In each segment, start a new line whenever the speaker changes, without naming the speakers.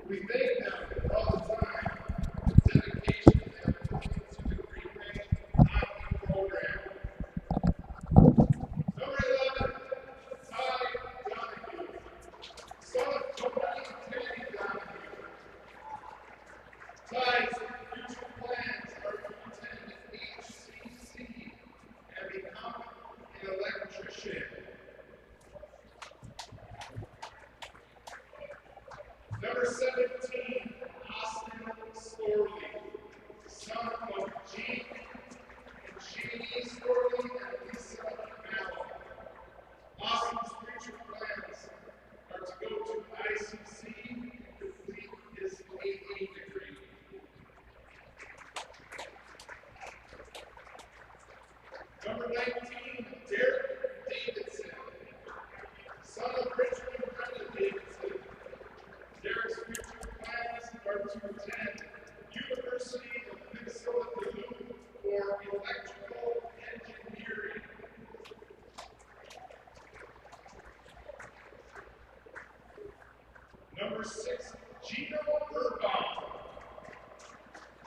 We thank them all the time for the dedication they have put into the Greenway hockey program. Number 11, Ty Donahue, son of Tony and Teddy Donahue. Ty's future plans are to attend HCC and become an electrician. Number 17, Austin Storley, son of Jake and Jamie Storley and Lisa Mallow. Austin's future plans are to go to ICC and complete his AA degree. Number 19, Derek Davidson, son of Richard and Brenda Davidson. Derek's future plans are to attend University of Minnesota Duluth for electrical engineering. Number 6, Gino Urban,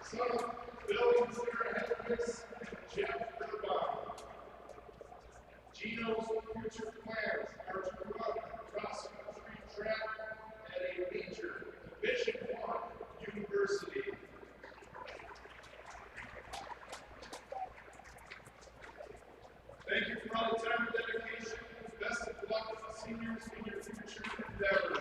son of Bill and Sarah Hedges and Jeff Urban. Gino's future plans are to run cross-country track at a major Division I university. Thank you for all the time and dedication. Best of luck, seniors, in your future endeavors.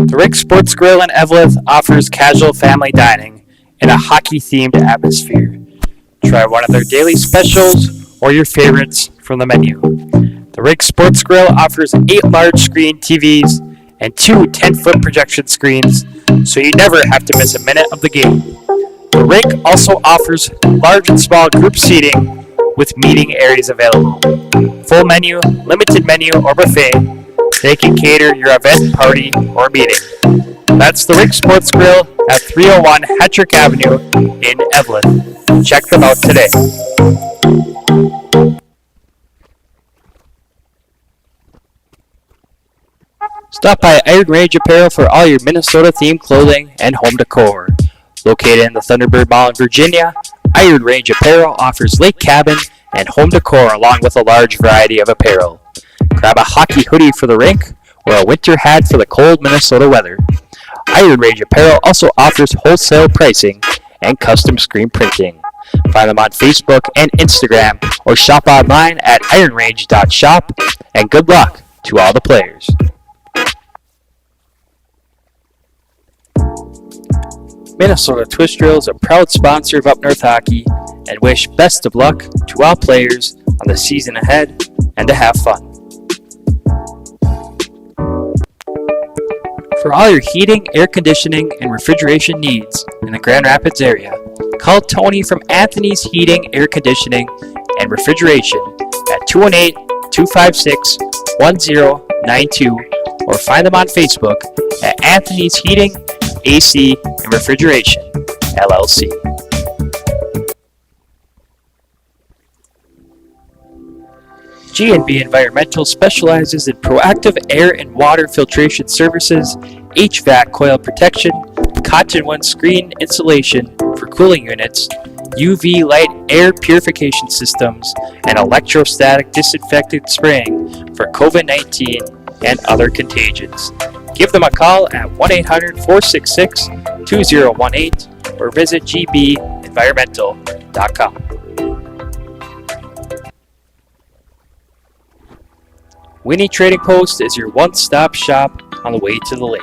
The Rick Sports Grill in Eveleth offers casual family dining in a hockey-themed atmosphere. Try one of their daily specials or your favorites from the menu. The Rick Sports Grill offers 8 large-screen TVs and 2 10-foot projection screens, so you never have to miss a minute of the game. The Rick also offers large and small group seating with meeting areas available. Full menu, limited menu, or buffet, they can cater your event, party, or meeting. That's the Rick Sports Grill at 301 Hattrick Avenue in Evelyn. Check them out today. Stop by Iron Range Apparel for all your Minnesota-themed clothing and home decor. Located in the Thunderbird Mall in Virginia, Iron Range Apparel offers lake cabin and home decor along with a large variety of apparel. Grab a hockey hoodie for the rink or a winter hat for the cold Minnesota weather. Iron Range Apparel also offers wholesale pricing and custom screen printing. Find them on Facebook and Instagram or shop online at ironrange.shop, and good luck to all the players. Minnesota Twist Drill is a proud sponsor of Up North Hockey and wish best of luck to all players on the season ahead and to have fun. For all your heating, air conditioning, and refrigeration needs in the Grand Rapids area, call Tony from Anthony's Heating, Air Conditioning, and Refrigeration at 218-256-1092 or find them on Facebook at Anthony's Heating, AC, and Refrigeration, LLC. G&B Environmental specializes in proactive air and water filtration services, HVAC coil protection, cottonwood screen insulation for cooling units, UV light air purification systems, and electrostatic disinfectant spraying for COVID-19 and other contagions. Give them a call at 1-800-466-2018 or visit gbenvironmental.com. Winnie Trading Post is your one-stop shop on the way to the lake.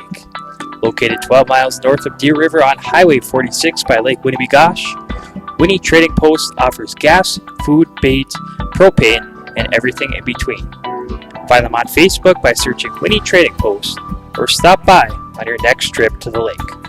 Located 12 miles north of Deer River on Highway 46 by Lake Winnebagosh, Winnie Trading Post offers gas, food, bait, propane, and everything in between. Find them on Facebook by searching Winnie Trading Post or stop by on your next trip to the lake.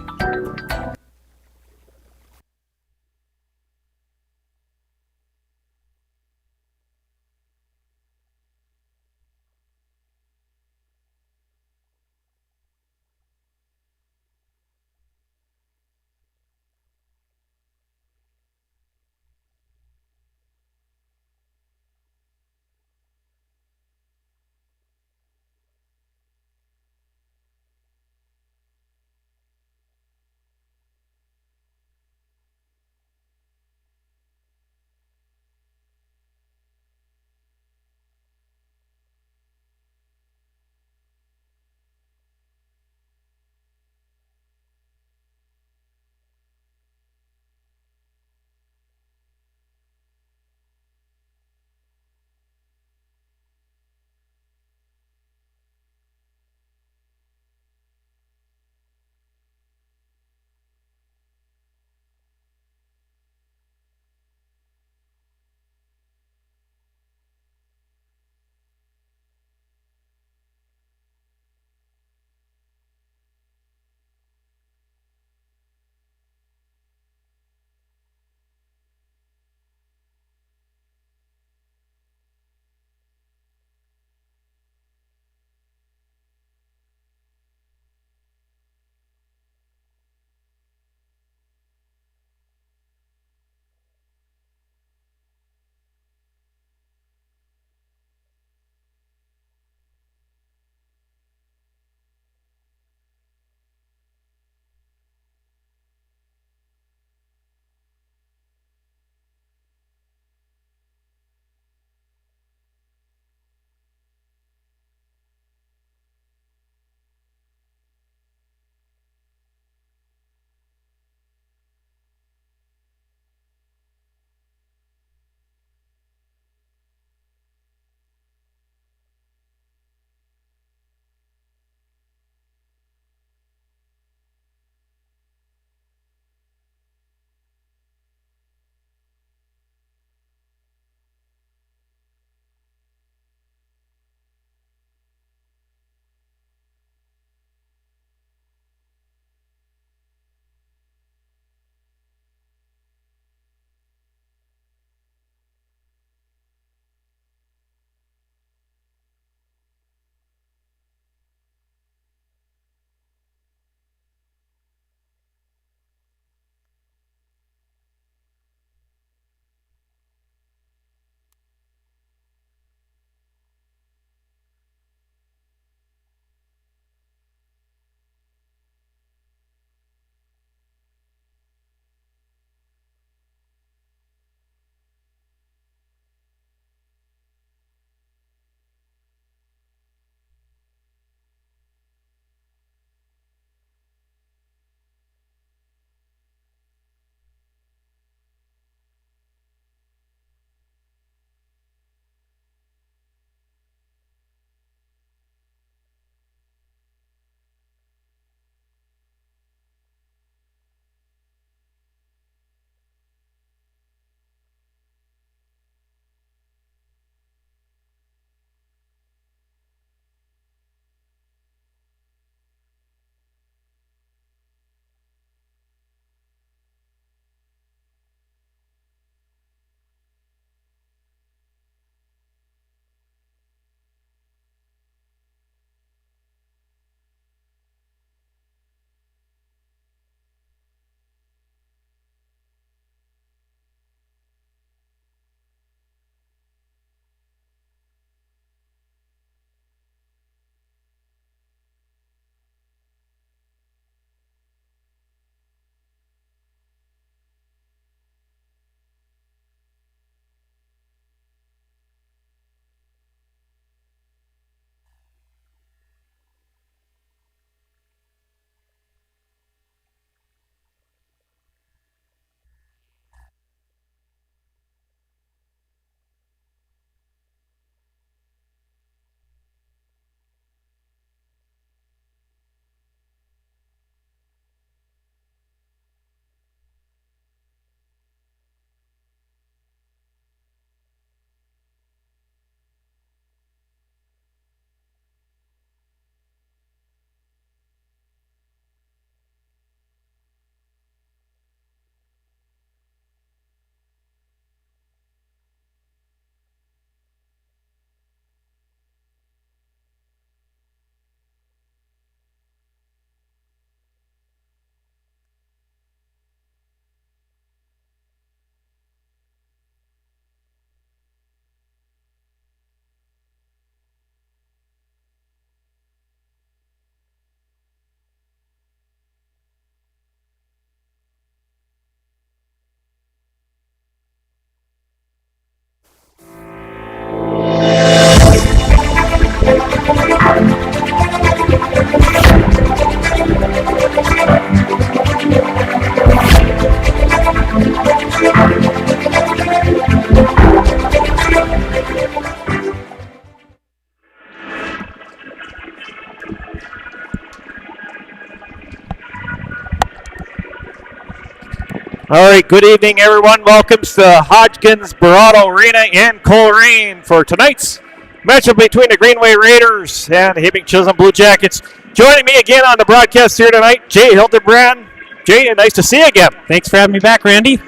All right, good evening, everyone. Welcome to Hodgkins Barato Arena in Coleraine for tonight's matchup between the Greenway Raiders and the Hibbing Chisholm Blue Jackets. Joining me again on the broadcast here tonight, Jay Hildebrand. Jay, nice to see you again.
Thanks for having me back, Randy.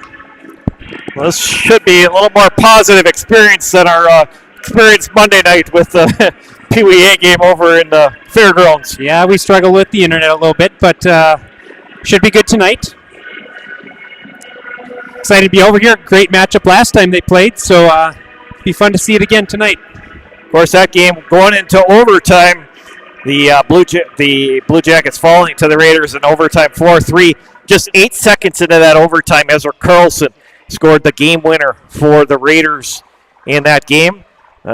Well, this should be a little more positive experience than our experience Monday night with the Pee Wee A game over in the Fairgrounds.
Yeah, we struggled with the internet a little bit, but should be good tonight. Excited to be over here. Great matchup last time they played, so be fun to see it again tonight.
Of course, that game going into overtime, the Blue Jackets falling to the Raiders in overtime 4-3. Just 8 seconds into that overtime, Ezra Carlson scored the game winner for the Raiders in that game.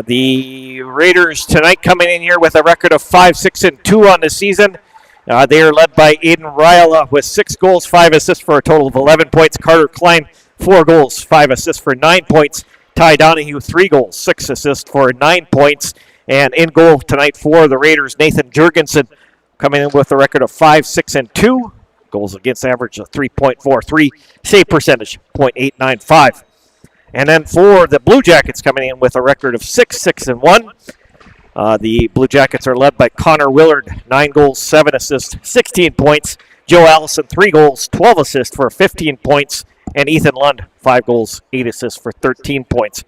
The Raiders tonight coming in here with a record of 5-6-2 on the season. They are led by Aiden Ryla with 6 goals, 5 assists for a total of 11 points. Carter Klein, 4 goals, 5 assists for 9 points. Ty Donahue, 3 goals, 6 assists for 9 points. And in goal tonight for the Raiders, Nathan Jurgensen coming in with a record of 5-6-2. Goals against average of 3.43. Save percentage, .895. And then for the Blue Jackets coming in with a record of 6-6-1. The Blue Jackets are led by Connor Willard, 9 goals, 7 assists, 16 points. Joe Allison, 3 goals, 12 assists for 15 points. And Ethan Lund, 5 goals, 8 assists for 13 points.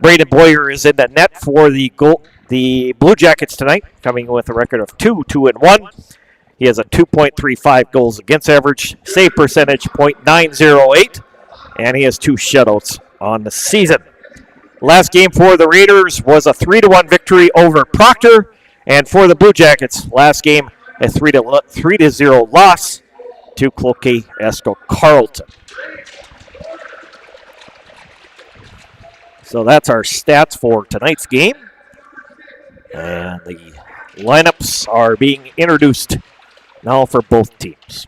Braden Boyer is in the net for the Blue Jackets tonight, coming with a record of 2-2-1. He has a 2.35 goals against average, save percentage .908, and he has 2 shutouts on the season. Last game for the Raiders was a 3-1 victory over Proctor, and for the Blue Jackets, last game a 3-0 loss to Cloquet Esco Carleton. So that's our stats for tonight's game, and the lineups are being introduced now for both teams.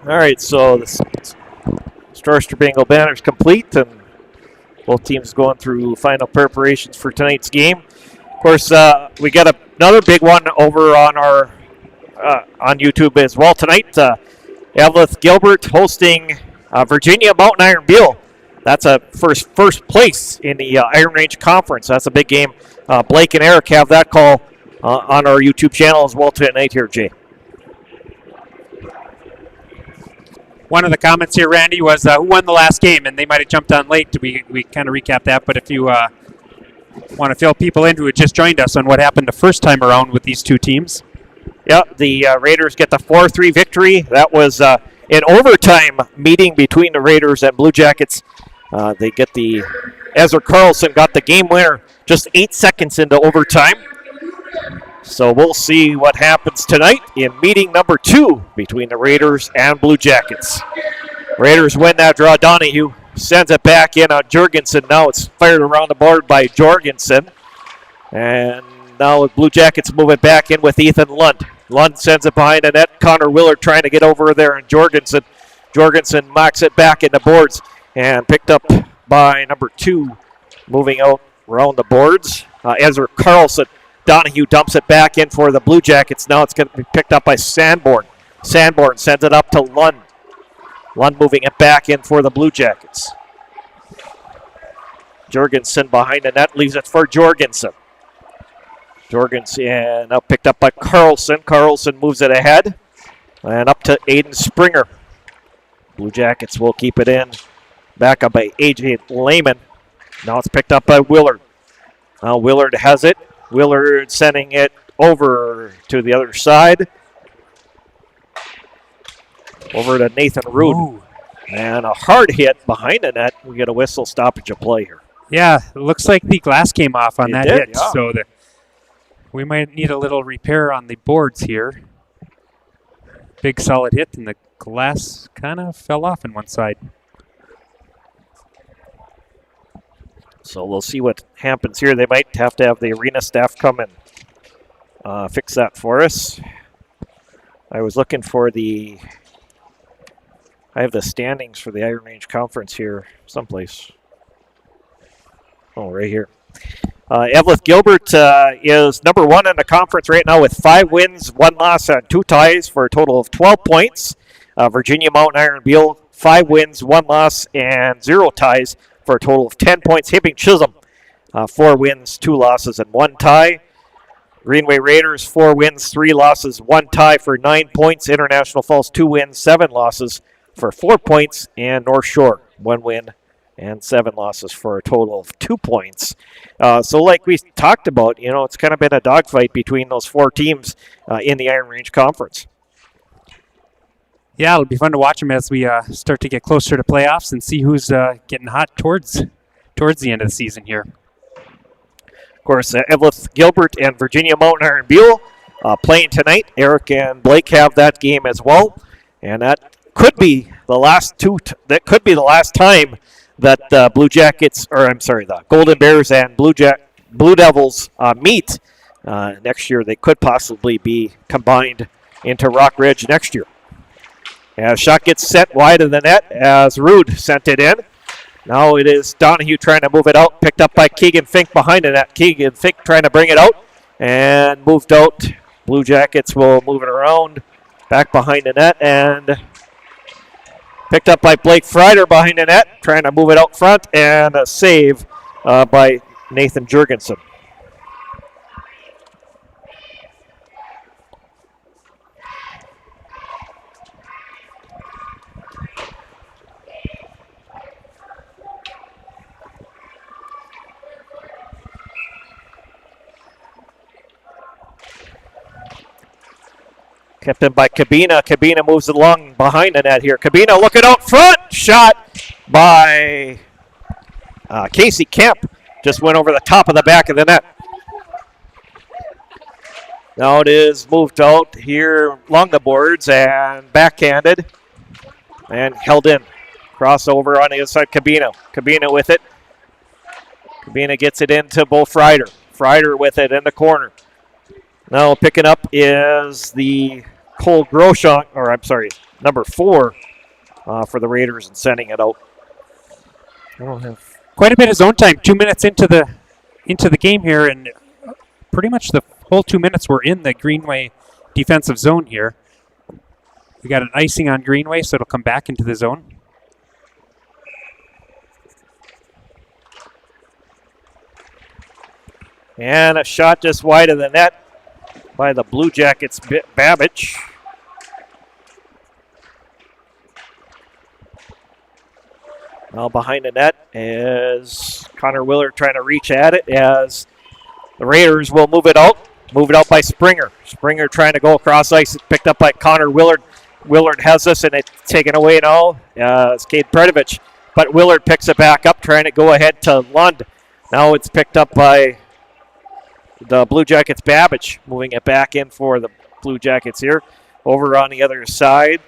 All right, so the Star Bingo banner is complete, and both teams going through final preparations for tonight's game. Of course, we got another big one over on our on YouTube as well tonight. Evelyn Gilbert hosting Virginia Mountain Iron Beal. That's a first place in the Iron Range Conference. That's a big game. Blake and Eric have that call on our YouTube channel as well tonight here, Jay.
One of the comments here, Randy, was who won the last game, and they might have jumped on late. We kind of recapped that, but if you want to fill people in who had just joined us on what happened the first time around with these two teams.
Yep, the Raiders get the 4-3 victory. That was an overtime meeting between the Raiders and Blue Jackets. They get Ezra Carlson got the game winner just 8 seconds into overtime. So we'll see what happens tonight in meeting number 2 between the Raiders and Blue Jackets. Raiders win that draw. Donahue sends it back in on Jorgensen. Now it's fired around the board by Jorgensen. And now Blue Jackets move it back in with Ethan Lund. Lund sends it behind the net. Connor Willard trying to get over there, and Jorgensen knocks it back in the boards and picked up by number 2, moving out around the boards. Ezra Carlson. Donahue dumps it back in for the Blue Jackets. Now it's going to be picked up by Sanborn. Sanborn sends it up to Lund. Lund moving it back in for the Blue Jackets. Jorgensen behind the net, leaves it for Jorgensen. Jorgensen now picked up by Carlson. Carlson moves it ahead and up to Aiden Springer. Blue Jackets will keep it in. Back up by A.J. Lehman. Now it's picked up by Willard. Now Willard has it. Willard sending it over to the other side. Over to Nathan Rude.
Ooh.
And a hard hit behind the net. We get a whistle stoppage of play here.
Yeah, it looks like the glass came off on that hit.
Yeah.
So we might need a little repair on the boards here. Big solid hit, and the glass kind of fell off on one side.
So we'll see what happens here. They might have to have the arena staff come and fix that for us. I was looking for I have the standings for the Iron Range Conference here someplace. Oh, right here. Evelyn Gilbert is number 1 in the conference right now with 5 wins, 1 loss, and 2 ties for a total of 12 points. Virginia Mountain Iron Beal, 5 wins, 1 loss, and 0 ties for a total of 10 points. Hibbing Chisholm, 4 wins, 2 losses, and 1 tie. Greenway Raiders, 4 wins, 3 losses, 1 tie for 9 points. International Falls, 2 wins, 7 losses for 4 points. And North Shore, 1 win and 7 losses for a total of 2 points. So like we talked about, it's kind of been a dogfight between those 4 teams in the Iron Range Conference.
Yeah, it'll be fun to watch them as we start to get closer to playoffs and see who's getting hot towards the end of the season here.
Of course, Evelyn Gilbert and Virginia Mountain Iron Beal playing tonight. Eric and Blake have that game as well, and that could be the last time that the Golden Bears and Blue Devils meet. Next year, they could possibly be combined into Rock Ridge next year. As shot gets set wide of the net as Rude sent it in. Now it is Donahue trying to move it out. Picked up by Keegan Fink behind the net. Keegan Fink trying to bring it out and moved out. Blue Jackets will move it around back behind the net and picked up by Blake Freider behind the net. Trying to move it out front and a save by Nathan Jorgensen. Kept in by Cabina. Cabina moves along behind the net here. Cabina looking out front. Shot by Casey Kemp. Just went over the top of the back of the net. Now it is moved out here along the boards and backhanded and held in. Crossover on the other side. Cabina. Cabina with it. Cabina gets it into Bo Freider. Freider with it in the corner. Now picking up is the Cole Groshon, or I'm sorry, number 4 for the Raiders and sending it out.
I don't have quite a bit of zone time. 2 minutes into the game here, and pretty much the whole 2 minutes we're in the Greenway defensive zone here. We got an icing on Greenway, so it'll come back into the zone.
And a shot just wide of the net by the Blue Jackets, Babbage. Now behind the net is Connor Willard trying to reach at it as the Raiders will move it out by Springer. Springer trying to go across ice. It's picked up by Connor Willard. Willard has this, and it's taken away now. It's Cade Predovich. But Willard picks it back up, trying to go ahead to Lund. Now it's picked up by the Blue Jackets, Babbage, moving it back in for the Blue Jackets here. Over on the other side,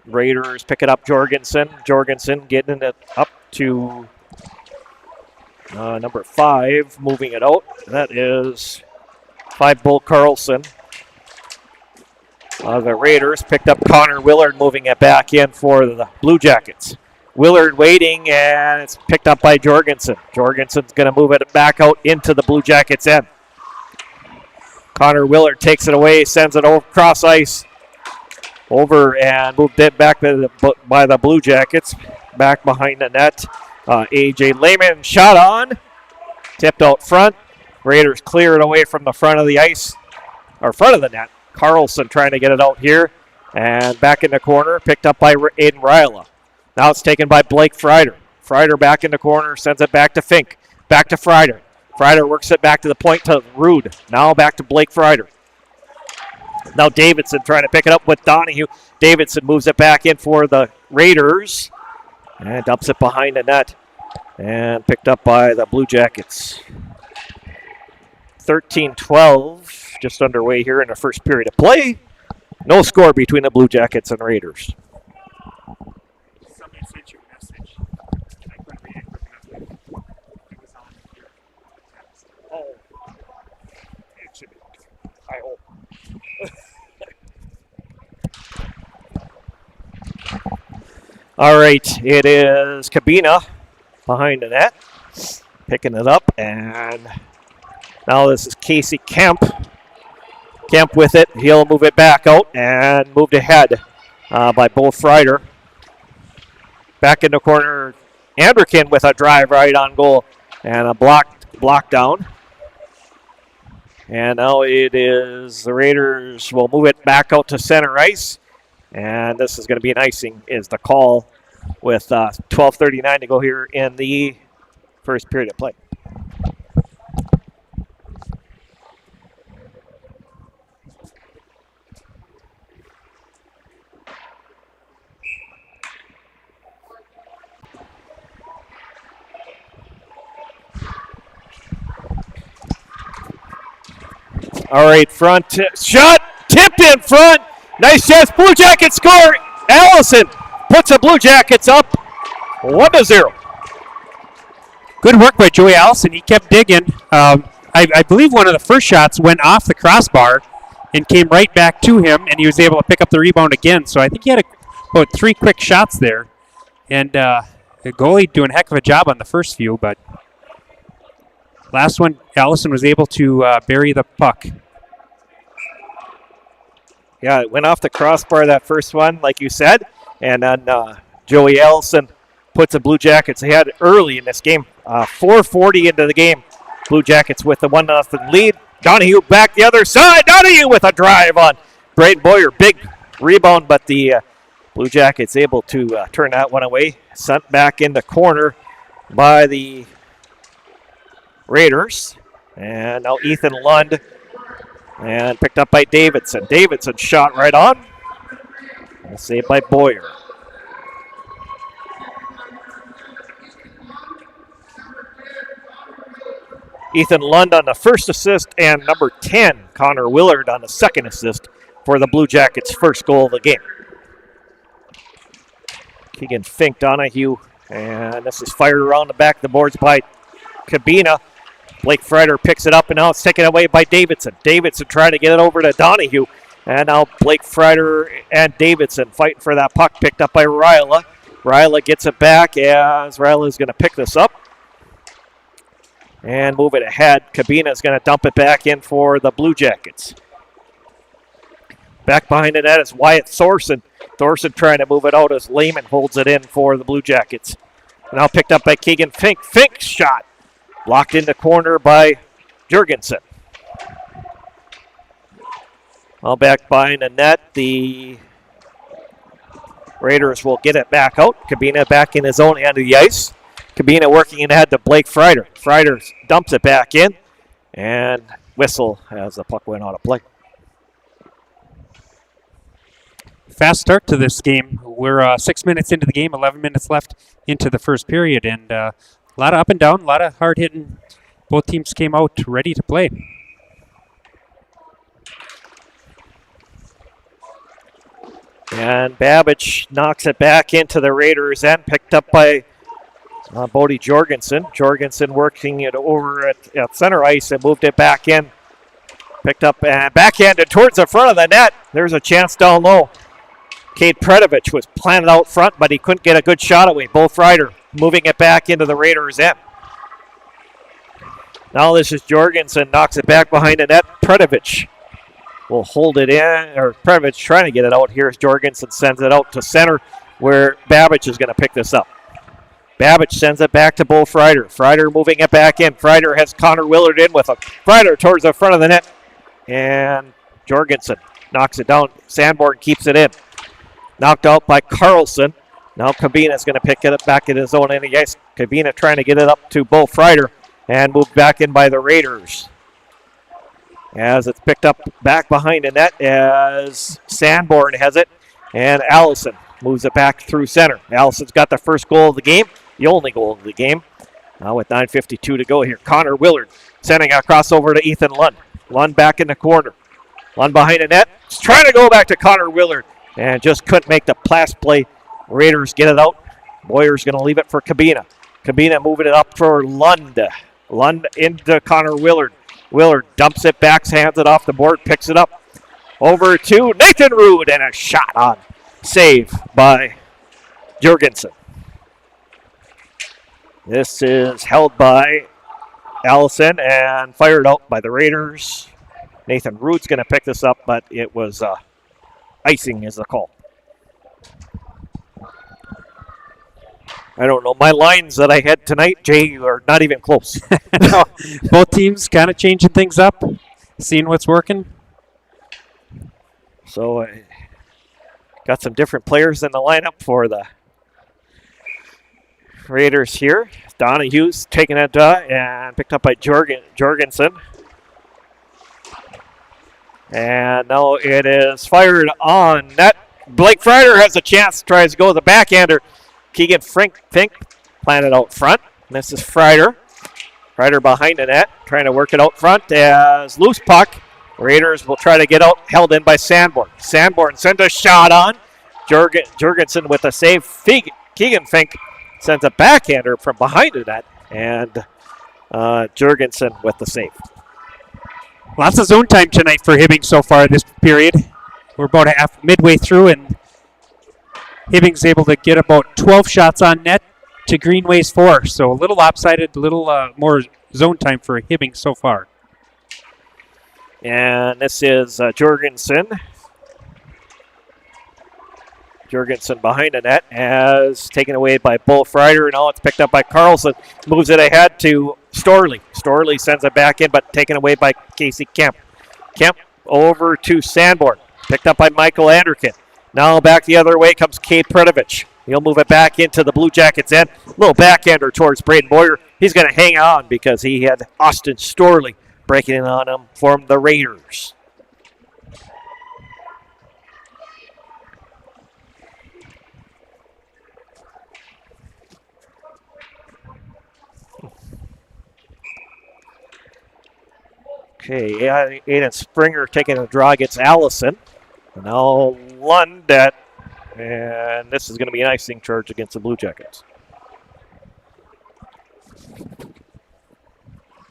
Raiders pick it up Jorgensen. Jorgensen getting it up to number 5, moving it out. That is 5 Bull Carlson. The Raiders picked up Connor Willard, moving it back in for the Blue Jackets. Willard waiting, and it's picked up by Jorgensen. Jorgensen's going to move it back out into the Blue Jackets' end. Connor Willard takes it away, sends it over cross ice, over and moved it back by the Blue Jackets, back behind the net. A.J. Lehman shot on, tipped out front. Raiders clear it away from the front of the ice, or front of the net. Carlson trying to get it out here, and back in the corner, picked up by Aiden Ryla. Now it's taken by Blake Freider. Freider back in the corner, sends it back to Fink. Back to Freider. Freider works it back to the point to Rude. Now back to Blake Freider. Now Davidson trying to pick it up with Donahue. Davidson moves it back in for the Raiders. And dumps it behind the net. And picked up by the Blue Jackets. 13-12, just underway here in the first period of play. No score between the Blue Jackets and Raiders.
Somebody sent you a message. I couldn't read it quick enough. It was on your text.
Oh, it should be. I hope. All right, it is Cabina behind the net, picking it up, and now this is Casey Kemp. Kemp with it. He'll move it back out and moved ahead by Bo Freider. Back in the corner, Anderkin with a drive right on goal and a block down. And now it is the Raiders will move it back out to center ice. And this is going to be an icing is the call with 12:39 to go here in the first period of play. All right, front shot, tipped in front. Nice chance. Blue Jackets score. Allison puts the Blue Jackets up 1-0.
Good work by Joey Allison. He kept digging. I believe one of the first shots went off the crossbar and came right back to him, and he was able to pick up the rebound again. So I think he had about 3 quick shots there. And the goalie doing a heck of a job on the first few, but last one, Allison was able to bury the puck.
Yeah, it went off the crossbar, that first one, like you said. And then Joey Allison puts the Blue Jackets ahead early in this game. 4:40 into the game. Blue Jackets with the 1-0 lead. Donahue back the other side. Donahue with a drive on Braden Boyer. Big rebound, but the Blue Jackets able to turn that one away. Sent back in the corner by the Raiders. And now Ethan Lund. And picked up by Davidson. Davidson shot right on. And saved by Boyer. Ethan Lund on the first assist, and number 10, Connor Willard, on the second assist for the Blue Jackets' first goal of the game. Keegan Fink, Donahue, and this is fired around the back of the boards by Cabina. Blake Freider picks it up, and now it's taken away by Davidson. Davidson trying to get it over to Donahue. And now Blake Frieder and Davidson fighting for that puck, picked up by Ryla. Ryla gets it back as Ryla is going to pick this up and move it ahead. Cabina is going to dump it back in for the Blue Jackets. Back behind the net is Wyatt Thorson. Thorson trying to move it out as Lehman holds it in for the Blue Jackets. Now picked up by Keegan Fink. Fink's shot blocked in the corner by Jurgensen. All back behind the net. The Raiders will get it back out. Cabina back in his own end of the ice. Cabina working ahead to Blake Frieder. Frieder dumps it back in and whistle as the puck went out of play.
Fast start to this game. We're 6 minutes into the game, 11 minutes left into the first period, and a lot of up and down, a lot of hard hitting. Both teams came out ready to play.
And Babbage knocks it back into the Raiders' end, picked up by Bodie Jorgensen. Jorgensen working it over at center ice and moved it back in. Picked up and backhanded towards the front of the net. There's a chance down low. Cade Predovich was planted out front, but he couldn't get a good shot away. Bo Frieder moving it back into the Raiders' end. Now this is Jorgensen, knocks it back behind the net. Predovich will hold it in, or Predovich trying to get it out. Here's Jorgensen, sends it out to center where Babbage is going to pick this up. Babbage sends it back to Bo Frieder. Frieder moving it back in. Frieder has Connor Willard in with him. Frieder towards the front of the net. And Jorgensen knocks it down. Sanborn keeps it in. Knocked out by Carlson. Now Cabina is going to pick it up back in his own end of the ice. Cabina trying to get it up to Bo Frieder and moved back in by the Raiders. As it's picked up back behind the net as Sanborn has it. And Allison moves it back through center. Allison's got the first goal of the game, the only goal of the game. Now with 9:52 to go here. Connor Willard sending a crossover to Ethan Lund. Lund back in the corner. Lund behind the net. He's trying to go back to Connor Willard and just couldn't make the pass play. Raiders get it out. Boyer's going to leave it for Cabina. Cabina moving it up for Lund. Lund into Connor Willard. Willard dumps it back, hands it off the board, picks it up. Over to Nathan Rude and a shot on. Save by Jurgensen. This is held by Allison and fired out by the Raiders. Nathan Rude's going to pick this up, but it was icing is the call. I don't know. My lines that I had tonight, Jay, are not even close.
No, both teams kind of changing things up, seeing what's working.
So got some different players in the lineup for the Raiders here. Donahue's taking it and picked up by Jorgensen. And now it is fired on net. Blake Frieder has a chance, tries to go to the backhander. Keegan Fink planted out front. This is Frieder. Frieder behind the net, trying to work it out front as loose puck. Raiders will try to get out, held in by Sanborn. Sanborn sends a shot on. Jurgensen with a save. Keegan Fink sends a backhander from behind the net, and Jurgensen with the save.
Lots of zone time tonight for Hibbing so far this period. We're about midway through, and Hibbing's able to get about 12 shots on net to Greenway's 4. So a little lopsided, a little more zone time for Hibbing so far.
And this is Jurgensen. Jurgensen behind the net as taken away by Bo Frieder. Now it's picked up by Carlson. Moves it ahead to Storley. Storley sends it back in, but taken away by Casey Kemp. Kemp over to Sanborn. Picked up by Michael Anderkin. Now back the other way comes Cade Predovich. He'll move it back into the Blue Jackets' end. Little backhander towards Braden Boyer. He's going to hang on because he had Austin Storley breaking in on him from the Raiders. Okay, Aiden Springer taking a draw against Allison. Now Lundet, and this is going to be an icing charge against the Blue Jackets.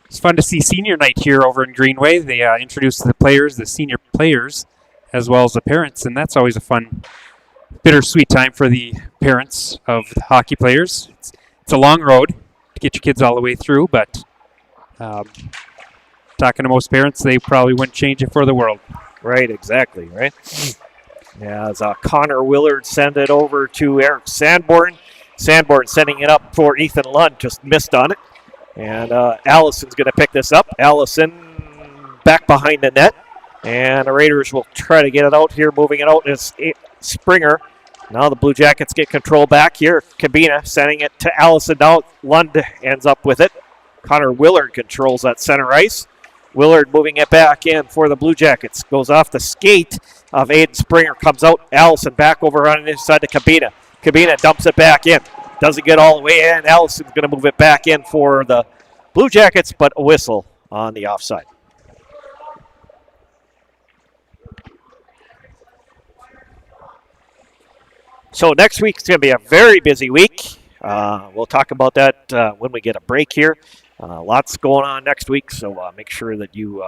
It's fun to see senior night here over in Greenway. They introduced the senior players, as well as the parents, and that's always a fun, bittersweet time for the parents of the hockey players. It's a long road to get your kids all the way through, but talking to most parents, they probably wouldn't change it for the world.
Right, exactly, right? Yeah, as Connor Willard send it over to Eric Sanborn. Sanborn sending it up for Ethan Lund, just missed on it. And Allison's going to pick this up. Allison back behind the net. And the Raiders will try to get it out here. Moving it out is Springer. Now the Blue Jackets get control back here. Cabina sending it to Allison. Now Lund ends up with it. Connor Willard controls that center ice. Willard moving it back in for the Blue Jackets. Goes off the skate of Aiden Springer. Comes out. Allison back over on the inside to Cabina. Cabina dumps it back in. Doesn't get all the way in. Allison's going to move it back in for the Blue Jackets, but a whistle on the offside. So next week's going to be a very busy week. We'll talk about that when we get a break here. Lots going on next week, so make sure that you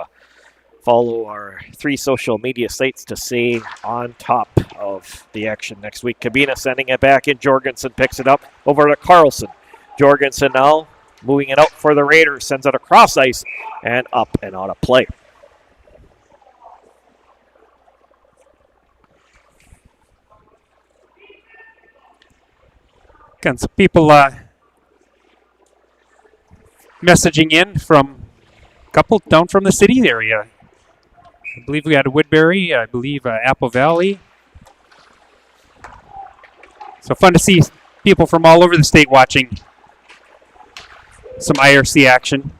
follow our 3 social media sites to stay on top of the action next week. Cabina sending it back in. Jorgensen picks it up over to Carlson. Jorgensen now moving it out for the Raiders. Sends it across ice and up and out of play.
Got some people messaging in from a couple down from the city area. I believe we had Woodbury, I believe Apple Valley. So fun to see people from all over the state watching some IRC action.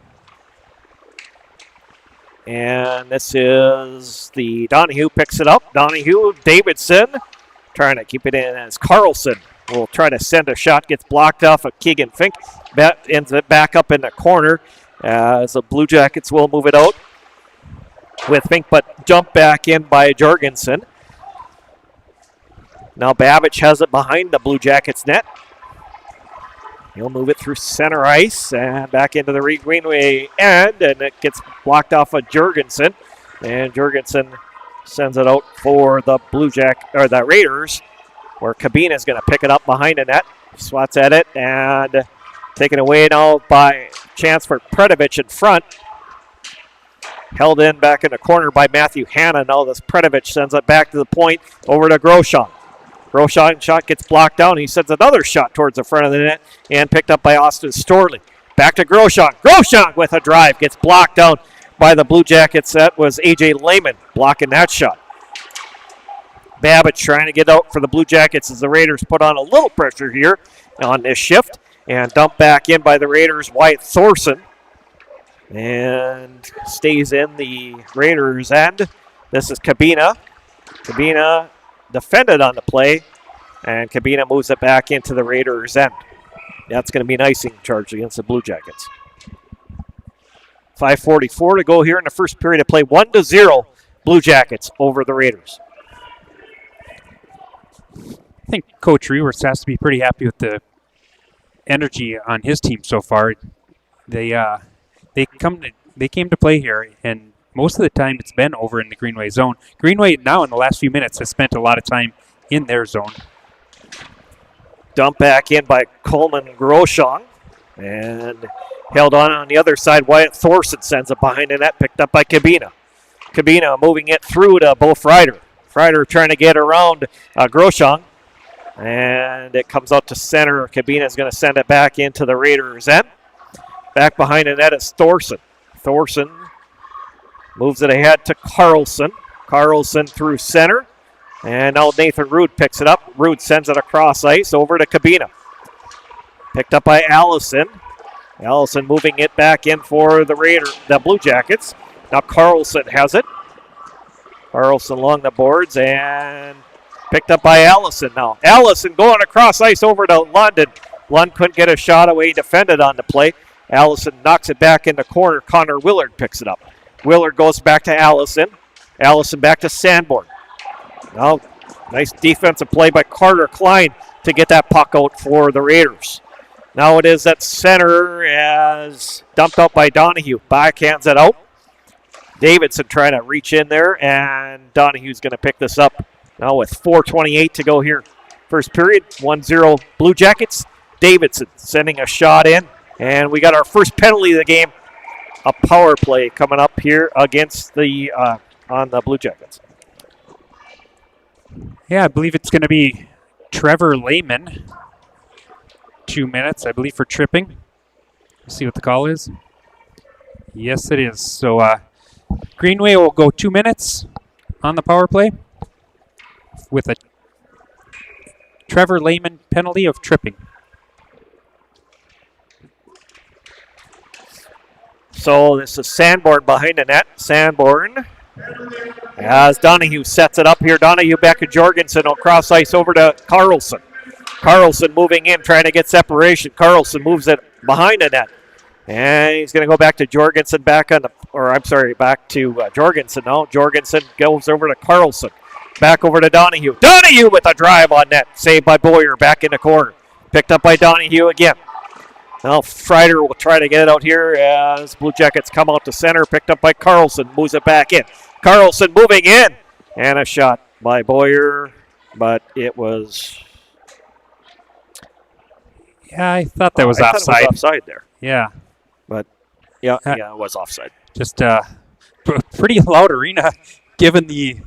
And this is the Donahue picks it up. Donahue, Davidson, trying to keep it in as Carlson will try to send a shot, gets blocked off of Keegan Fink. That ends it back up in the corner as the Blue Jackets will move it out with Fink, but jump back in by Jorgensen. Now Babbage has it behind the Blue Jackets net. He'll move it through center ice and back into the Greenway end, and it gets blocked off of Jorgensen. And Jorgensen sends it out for the the Raiders, where Cabina is going to pick it up behind the net. Swats at it and taken away now by chance for Predovich in front. Held in back in the corner by Matthew Hanna. Now this Predovich sends it back to the point over to Groshon. Groshon shot gets blocked down. He sends another shot towards the front of the net and picked up by Austin Storley. Back to Groshon. Groshon with a drive gets blocked down by the Blue Jackets. That was A.J. Lehman blocking that shot. Babbage trying to get out for the Blue Jackets as the Raiders put on a little pressure here on this shift. And dumped back in by the Raiders, Wyatt Thorson. And stays in the Raiders' end. This is Cabina. Cabina defended on the play. And Cabina moves it back into the Raiders' end. That's going to be an icing charge against the Blue Jackets. 5:44 to go here in the first period of play. 1-0 Blue Jackets over the Raiders.
I think Coach Rewerts has to be pretty happy with the energy on his team so far. They came to play here, and most of the time it's been over in the Greenway zone. Greenway now in the last few minutes has spent a lot of time in their zone.
Dump back in by Coleman Groshon, and held on the other side. Wyatt Thorson sends it behind the net, picked up by Cabina. Cabina moving it through to Bo Freider. Freider trying to get around Groshon. And it comes out to center. Cabina is going to send it back into the Raiders' end. Back behind the net is Thorson. Thorson moves it ahead to Carlson. Carlson through center. And now Nathan Rude picks it up. Rude sends it across ice over to Cabina. Picked up by Allison. Allison moving it back in for the Blue Jackets. Now Carlson has it. Carlson along the boards and picked up by Allison now. Allison going across ice over to London. Lund couldn't get a shot away, defended on the play. Allison knocks it back in the corner. Connor Willard picks it up. Willard goes back to Allison. Allison back to Sanborn. Now, nice defensive play by Carter Klein to get that puck out for the Raiders. Now it is at center as dumped out by Donahue. Backhands it out. Davidson trying to reach in there, and Donahue's going to pick this up now with 4:28 to go here. First period, 1-0 Blue Jackets. Davidson sending a shot in, and we got our first penalty of the game, a power play coming up here against the on the Blue Jackets.
Yeah, I believe it's going to be Trevor Lehman. 2 minutes, I believe, for tripping. Let's see what the call is. Yes, it is. So Greenway will go 2 minutes on the power play with a Trevor Lehman penalty of tripping.
So this is Sanborn behind the net. Sanborn as Donahue sets it up here. Donahue back to Jorgensen on cross ice over to Carlson. Carlson moving in, trying to get separation. Carlson moves it behind the net. And he's going to go back to Jorgensen, back to Jorgensen now. Jorgensen goes over to Carlson. Back over to Donahue. Donahue with a drive on net. Saved by Boyer, back in the corner. Picked up by Donahue again. Now Strider will try to get it out here as Blue Jackets come out to center. Picked up by Carlson. Moves it back in. Carlson moving in. And a shot by Boyer. But it was...
Yeah, I thought that was offside.
It was offside there.
Yeah.
But, yeah, it was offside.
Just pretty loud arena given the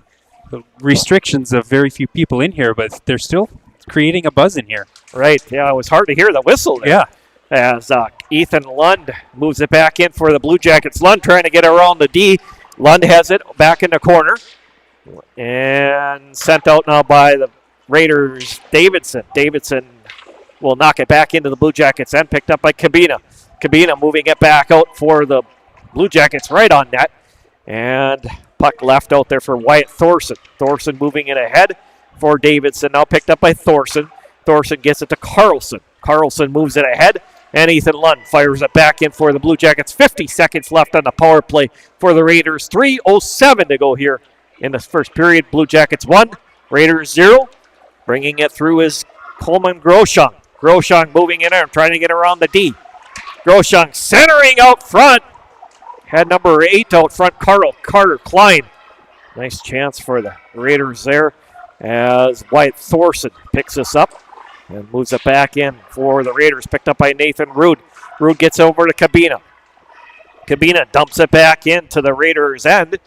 restrictions of very few people in here, but they're still creating a buzz in here.
Right, yeah, it was hard to hear the whistle there.
Yeah.
As Ethan Lund moves it back in for the Blue Jackets. Lund trying to get around the D. Lund has it back in the corner. And sent out now by the Raiders, Davidson. Davidson will knock it back into the Blue Jackets and picked up by Cabina. Cabina moving it back out for the Blue Jackets right on net. And puck left out there for Wyatt Thorson. Thorson moving it ahead for Davidson. Now picked up by Thorson. Thorson gets it to Carlson. Carlson moves it ahead. And Ethan Lund fires it back in for the Blue Jackets. 50 seconds left on the power play for the Raiders. 3:07 to go here in the first period. Blue Jackets 1, Raiders 0. Bringing it through is Coleman Groshong. Groshong moving in there, trying to get around the D. Groshong centering out front. Had number 8 out front, Carter Klein. Nice chance for the Raiders there as Wyatt Thorson picks this up and moves it back in for the Raiders. Picked up by Nathan Rude. Rude gets over to Cabina. Cabina dumps it back into the Raiders' end,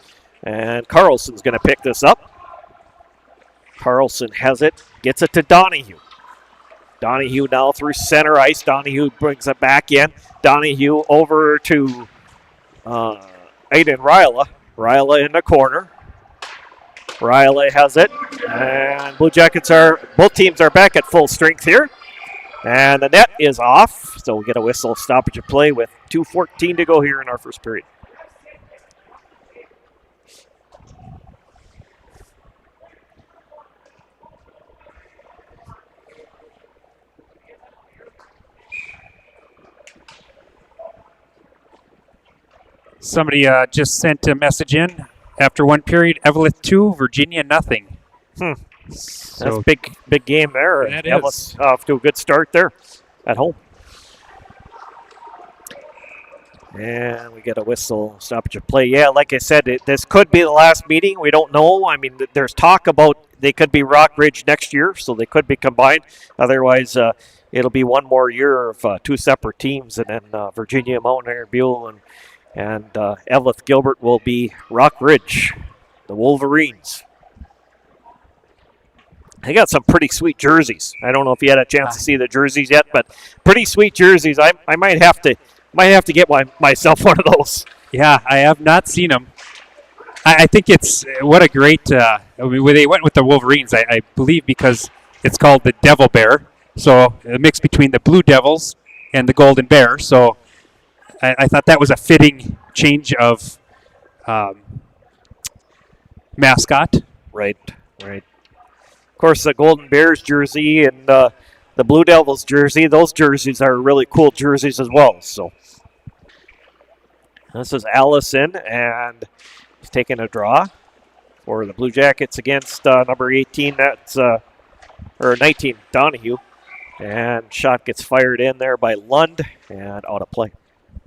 and Carlson's going to pick this up. Carlson has it, gets it to Donahue. Donahue now through center ice. Donahue brings it back in. Donahue over to Aiden Ryla. Ryla in the corner. Ryla has it. And both teams are back at full strength here. And the net is off. So we'll get a whistle stoppage of play with 2:14 to go here in our first period.
Somebody just sent a message in. After one period, Evelyn 2, Virginia nothing.
That's a big game there.
That
is. Off to a good start there at home. And we get a whistle stoppage of play. Yeah, like I said, this could be the last meeting. We don't know. I mean, there's talk about they could be Rockridge next year, so they could be combined. Otherwise, it'll be one more year of two separate teams, and then Virginia, Mountain Iron Buell, and Evelyn Gilbert will be Rockridge, the Wolverines. They got some pretty sweet jerseys. I don't know if you had a chance to see the jerseys yet, but pretty sweet jerseys. I might have to get myself one of those.
Yeah, I have not seen them. I think it's what a great. They went with the Wolverines, I believe, because it's called the Devil Bear. So a mix between the Blue Devils and the Golden Bear. So I thought that was a fitting change of mascot.
Right. Of course, the Golden Bears jersey and the Blue Devils jersey, those jerseys are really cool jerseys as well. So this is Allison, and he's taking a draw for the Blue Jackets against number 18, or 19, Donahue. And shot gets fired in there by Lund and out of play.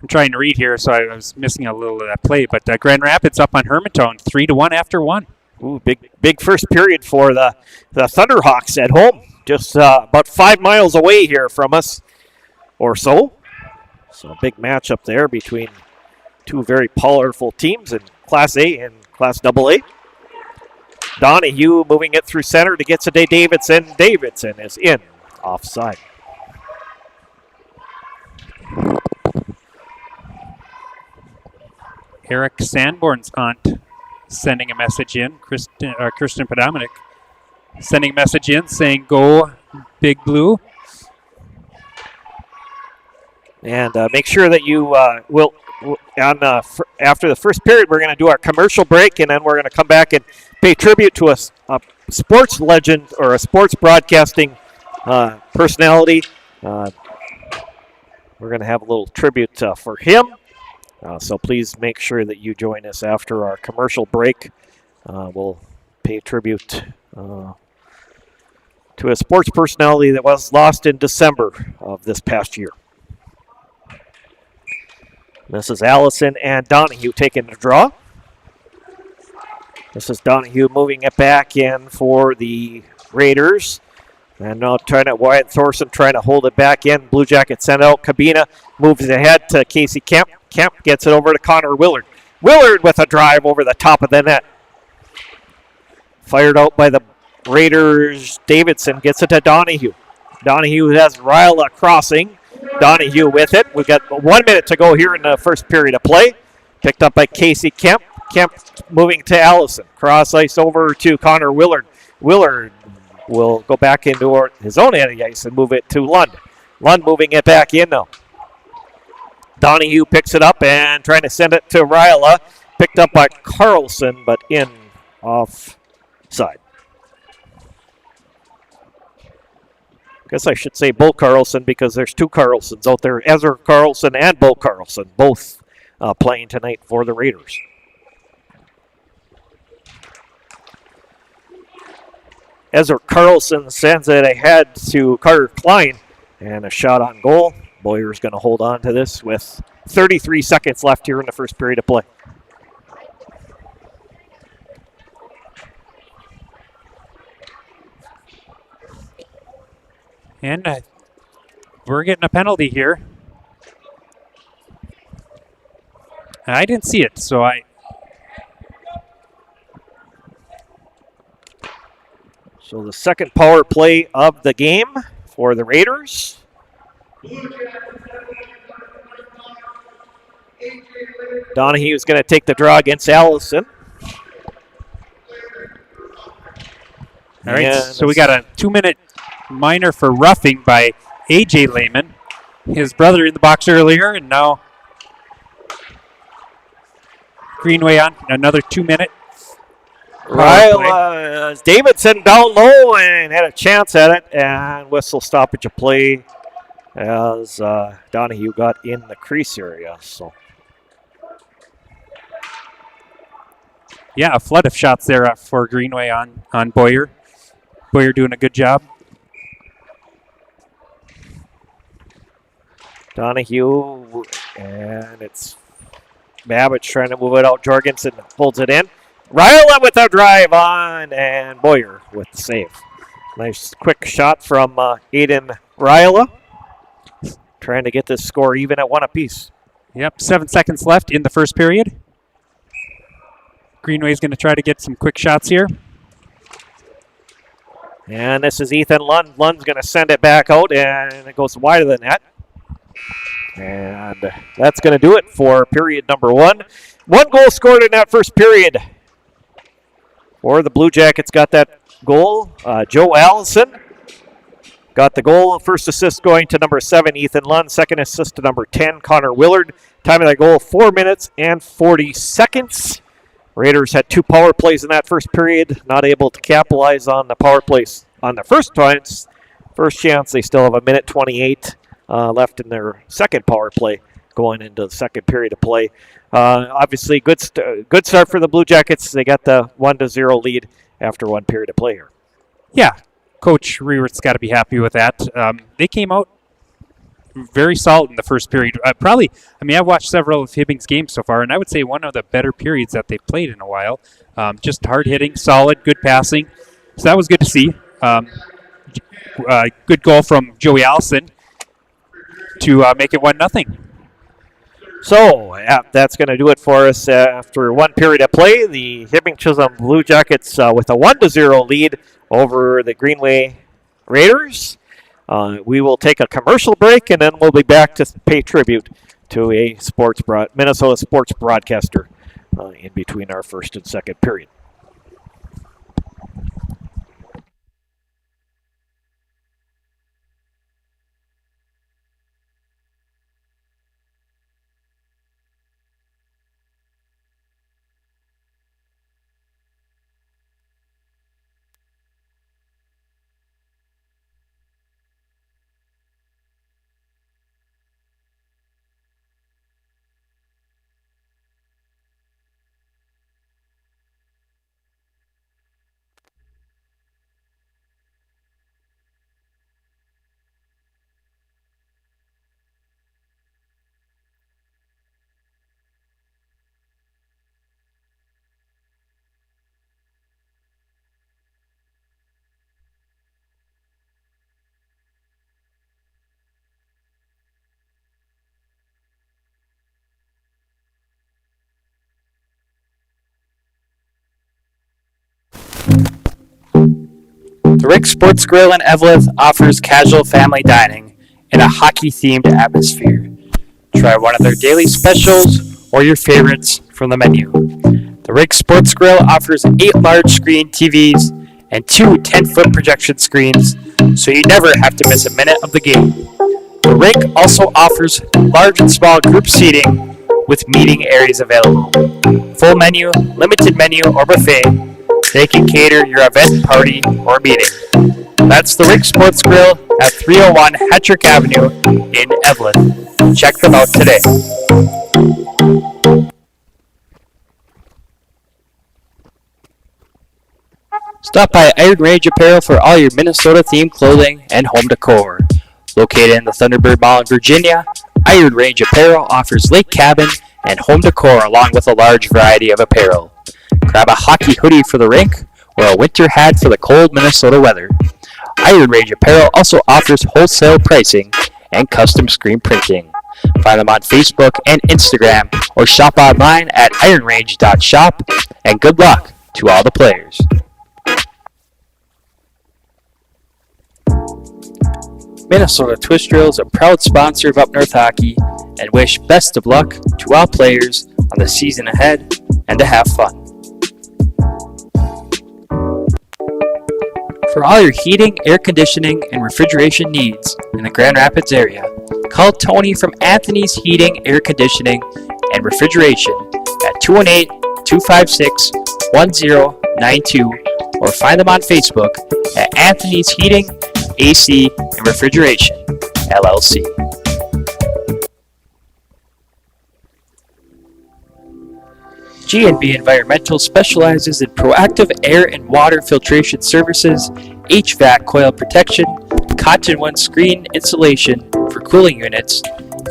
I'm trying to read here, so I was missing a little of that play. But Grand Rapids up on Hermantown, 3-1 after one.
Ooh, big first period for the Thunderhawks at home. Just about 5 miles away here from us or so. So a big matchup there between two very powerful teams in Class A and Class AA. Donahue moving it through center to get to Davidson. Davidson is in, offside.
Eric Sanborn's aunt sending a message in. Kristen Podominic sending a message in saying, "Go Big Blue."
And make sure that you will, after the first period, we're going to do our commercial break, and then we're going to come back and pay tribute to a sports legend or a sports broadcasting personality. We're going to have a little tribute for him. So please make sure that you join us after our commercial break. We'll pay tribute to a sports personality that was lost in December of this past year. This is Allison and Donahue taking the draw. This is Donahue moving it back in for the Raiders. And now Wyatt Thorson trying to hold it back in. Blue Jackets send out. Cabina moves ahead to Casey Kemp. Kemp gets it over to Connor Willard. Willard with a drive over the top of the net. Fired out by the Raiders. Davidson gets it to Donahue. Donahue has Ryla crossing. Donahue with it. We've got 1 minute to go here in the first period of play. Picked up by Casey Kemp. Kemp moving to Allison. Cross ice over to Connor Willard. Willard will go back into his own end of the ice and move it to Lund. Lund moving it back in now. Donahue picks it up and trying to send it to Ryla. Picked up by Carlson, but in offside. Guess I should say Bo Carlson because there's two Carlsons out there. Ezra Carlson and Bo Carlson, both playing tonight for the Raiders. Ezra Carlson sends it ahead to Carter Klein, and a shot on goal. Boyer's going to hold on to this with 33 seconds left here in the first period of play.
And we're getting a penalty here. I didn't see it, so
So the second power play of the game for the Raiders. Donahue's going to take the draw against Allison.
All right, so we got a 2-minute minor for roughing by A.J. Lehman. His brother in the box earlier, and now Greenway on another 2-minute.
Davidson down low and had a chance at it, and whistle stoppage of play as Donahue got in the crease area. So,
yeah, a flood of shots there for Greenway on Boyer. Boyer doing a good job.
Donahue, and it's Babbage trying to move it out. Jorgensen holds it in. Ryla with a drive on, and Boyer with the save. Nice quick shot from Aiden Ryla. Trying to get this score even at one apiece.
Yep, 7 seconds left in the first period. Greenway's going to try to get some quick shots here.
And this is Ethan Lund. Lund's going to send it back out, and it goes wider than that. And that's going to do it for period number one. One goal scored in that first period. For the Blue Jackets got that goal. Joe Allison got the goal. First assist going to number 7, Ethan Lund. Second assist to number 10, Connor Willard. Time of that goal, 4 minutes and 40 seconds. Raiders had 2 power plays in that first period. Not able to capitalize on the power plays on the first chance. They still have 1:28 left in their second power play going into the second period of play. Obviously, good start for the Blue Jackets. They got the 1-0 lead after one period of play here.
Yeah, Coach Rewert's got to be happy with that. They came out very solid in the first period. I've watched several of Hibbing's games so far, and I would say one of the better periods that they've played in a while. Just hard hitting, solid, good passing. So that was good to see. Good goal from Joey Allison to make it 1-0.
So that's going to do it for us after one period of play. The Hibbing Chisholm Blue Jackets with a 1-0 lead over the Greenway Raiders. We will take a commercial break, and then we'll be back to pay tribute to a Minnesota sports broadcaster in between our first and second period.
The Rick Sports Grill in Eveleth offers casual family dining in a hockey-themed atmosphere. Try one of their daily specials or your favorites from the menu. The Rick Sports Grill offers 8 large-screen TVs and 2 10-foot projection screens, so you never have to miss a minute of the game. The Rick also offers large and small group seating with meeting areas available. Full menu, limited menu, or buffet, they can cater your event, party, or meeting. That's the Rick Sports Grill at 301 Hattrick Avenue in Evelyn. Check them out today. Stop by Iron Range Apparel for all your Minnesota-themed clothing and home decor. Located in the Thunderbird Mall in Virginia, Iron Range Apparel offers lake cabin and home decor along with a large variety of apparel. Grab a hockey hoodie for the rink or a winter hat for the cold Minnesota weather. Iron Range Apparel also offers wholesale pricing and custom screen printing. Find them on Facebook and Instagram or shop online at ironrange.shop, and good luck to all the players. Minnesota Twist Drill is a proud sponsor of Up North Hockey and wish best of luck to all players on the season ahead and to have fun. For all your heating, air conditioning, and refrigeration needs in the Grand Rapids area, call Tony from Anthony's Heating, Air Conditioning, and Refrigeration at 218-256-1092 or find them on Facebook at Anthony's Heating, AC, and Refrigeration, LLC. G&B Environmental specializes in proactive air and water filtration services, HVAC coil protection, cottonwood screen insulation for cooling units,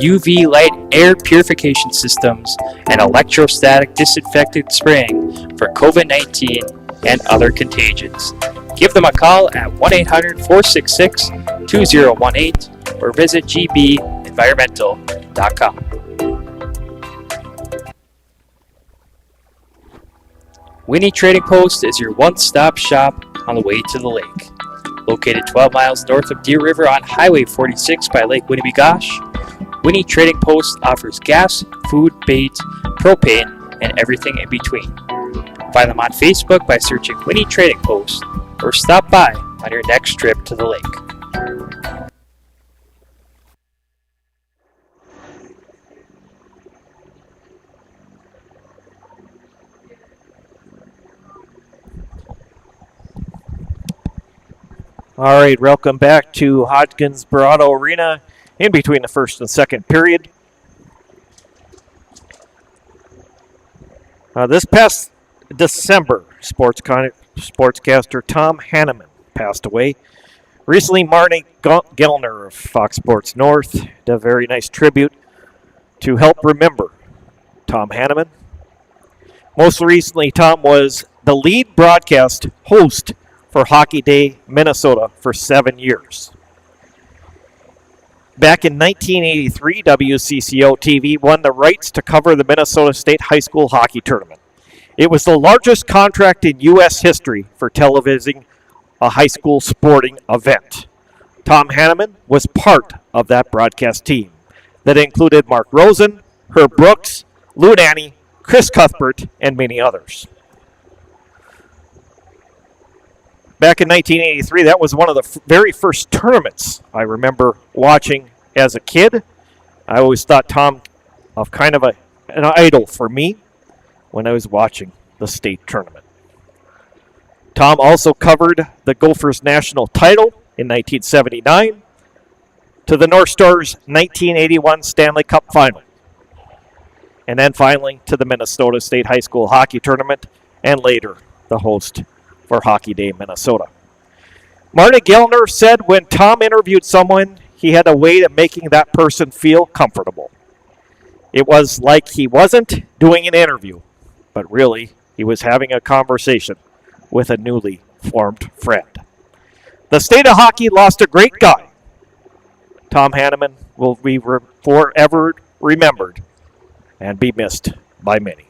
UV light air purification systems, and electrostatic disinfectant spraying for COVID-19 and other contagions. Give them a call at 1-800-466-2018 or visit gbenvironmental.com. Winnie Trading Post is your one-stop shop on the way to the lake. Located 12 miles north of Deer River on Highway 46 by Lake Winnebagosh, Winnie Trading Post offers gas, food, bait, propane, and everything in between. Find them on Facebook by searching Winnie Trading Post or stop by on your next trip to the lake.
All right, welcome back to Hodgins Barado Arena in between the first and second period. This past December, sportscaster Tom Hanneman passed away. Recently, Marnie Gellner of Fox Sports North did a very nice tribute to help remember Tom Hanneman. Most recently, Tom was the lead broadcast host for Hockey Day Minnesota for 7 years. Back in 1983, WCCO TV won the rights to cover the Minnesota State High School Hockey Tournament. It was the largest contract in U.S. history for televising a high school sporting event. Tom Hanneman was part of that broadcast team that included Mark Rosen, Herb Brooks, Lou Nanny, Chris Cuthbert, and many others. Back in 1983, that was one of the very first tournaments I remember watching as a kid. I always thought Tom of kind of an idol for me when I was watching the state tournament. Tom also covered the Gophers' national title in 1979 to the North Stars' 1981 Stanley Cup final, and then finally to the Minnesota State High School Hockey Tournament, and later the host for Hockey Day Minnesota. Marty Gellner said when Tom interviewed someone, he had a way of making that person feel comfortable. It was like he wasn't doing an interview, but really he was having a conversation with a newly formed friend. The state of hockey lost a great guy. Tom Hanneman will be forever remembered and be missed by many.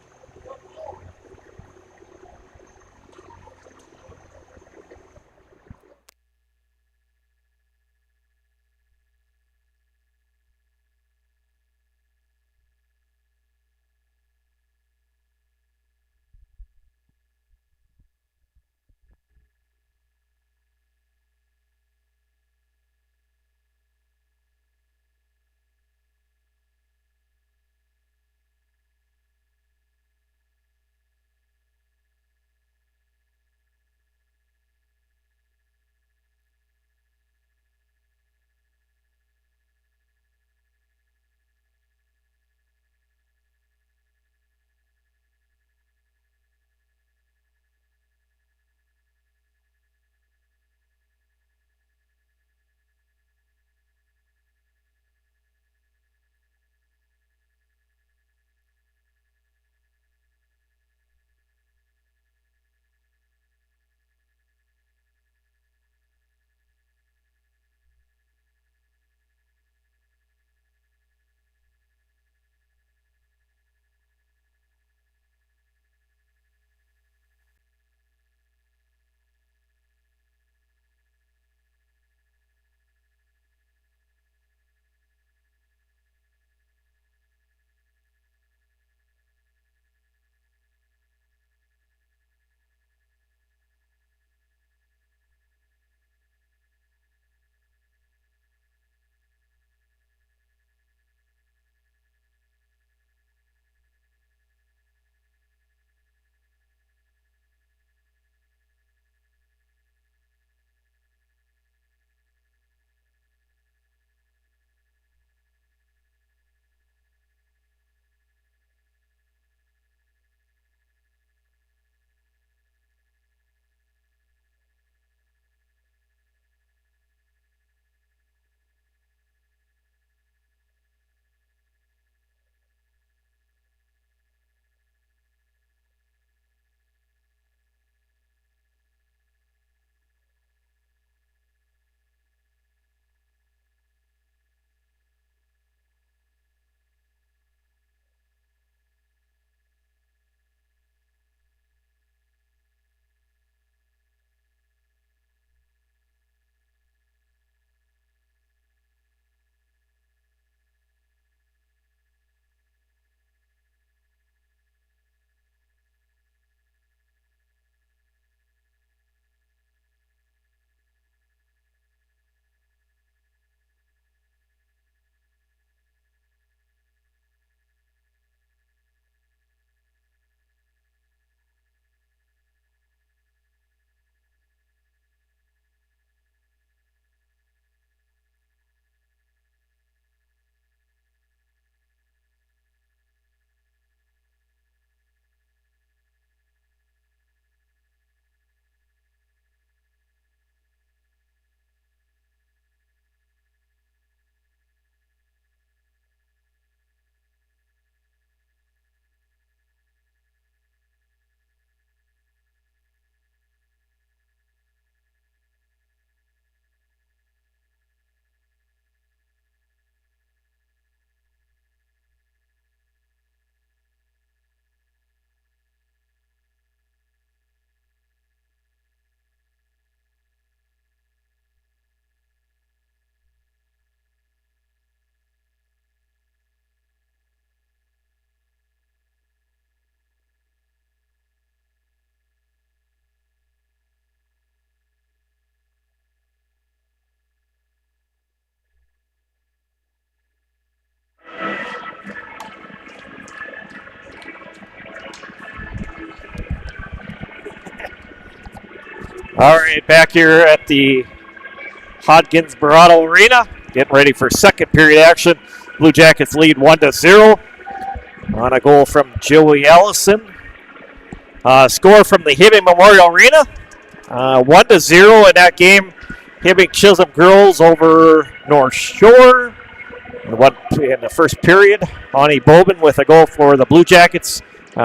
All right, back here at the Hodgins Barato Arena, getting ready for second period action. Blue Jackets lead 1-0 on a goal from Joey Allison. Score from the Hibbing Memorial Arena, 1-0 in that game. Hibbing Chisholm girls over North Shore. In the first period, Ani Bobin with a goal for the Blue Jackets.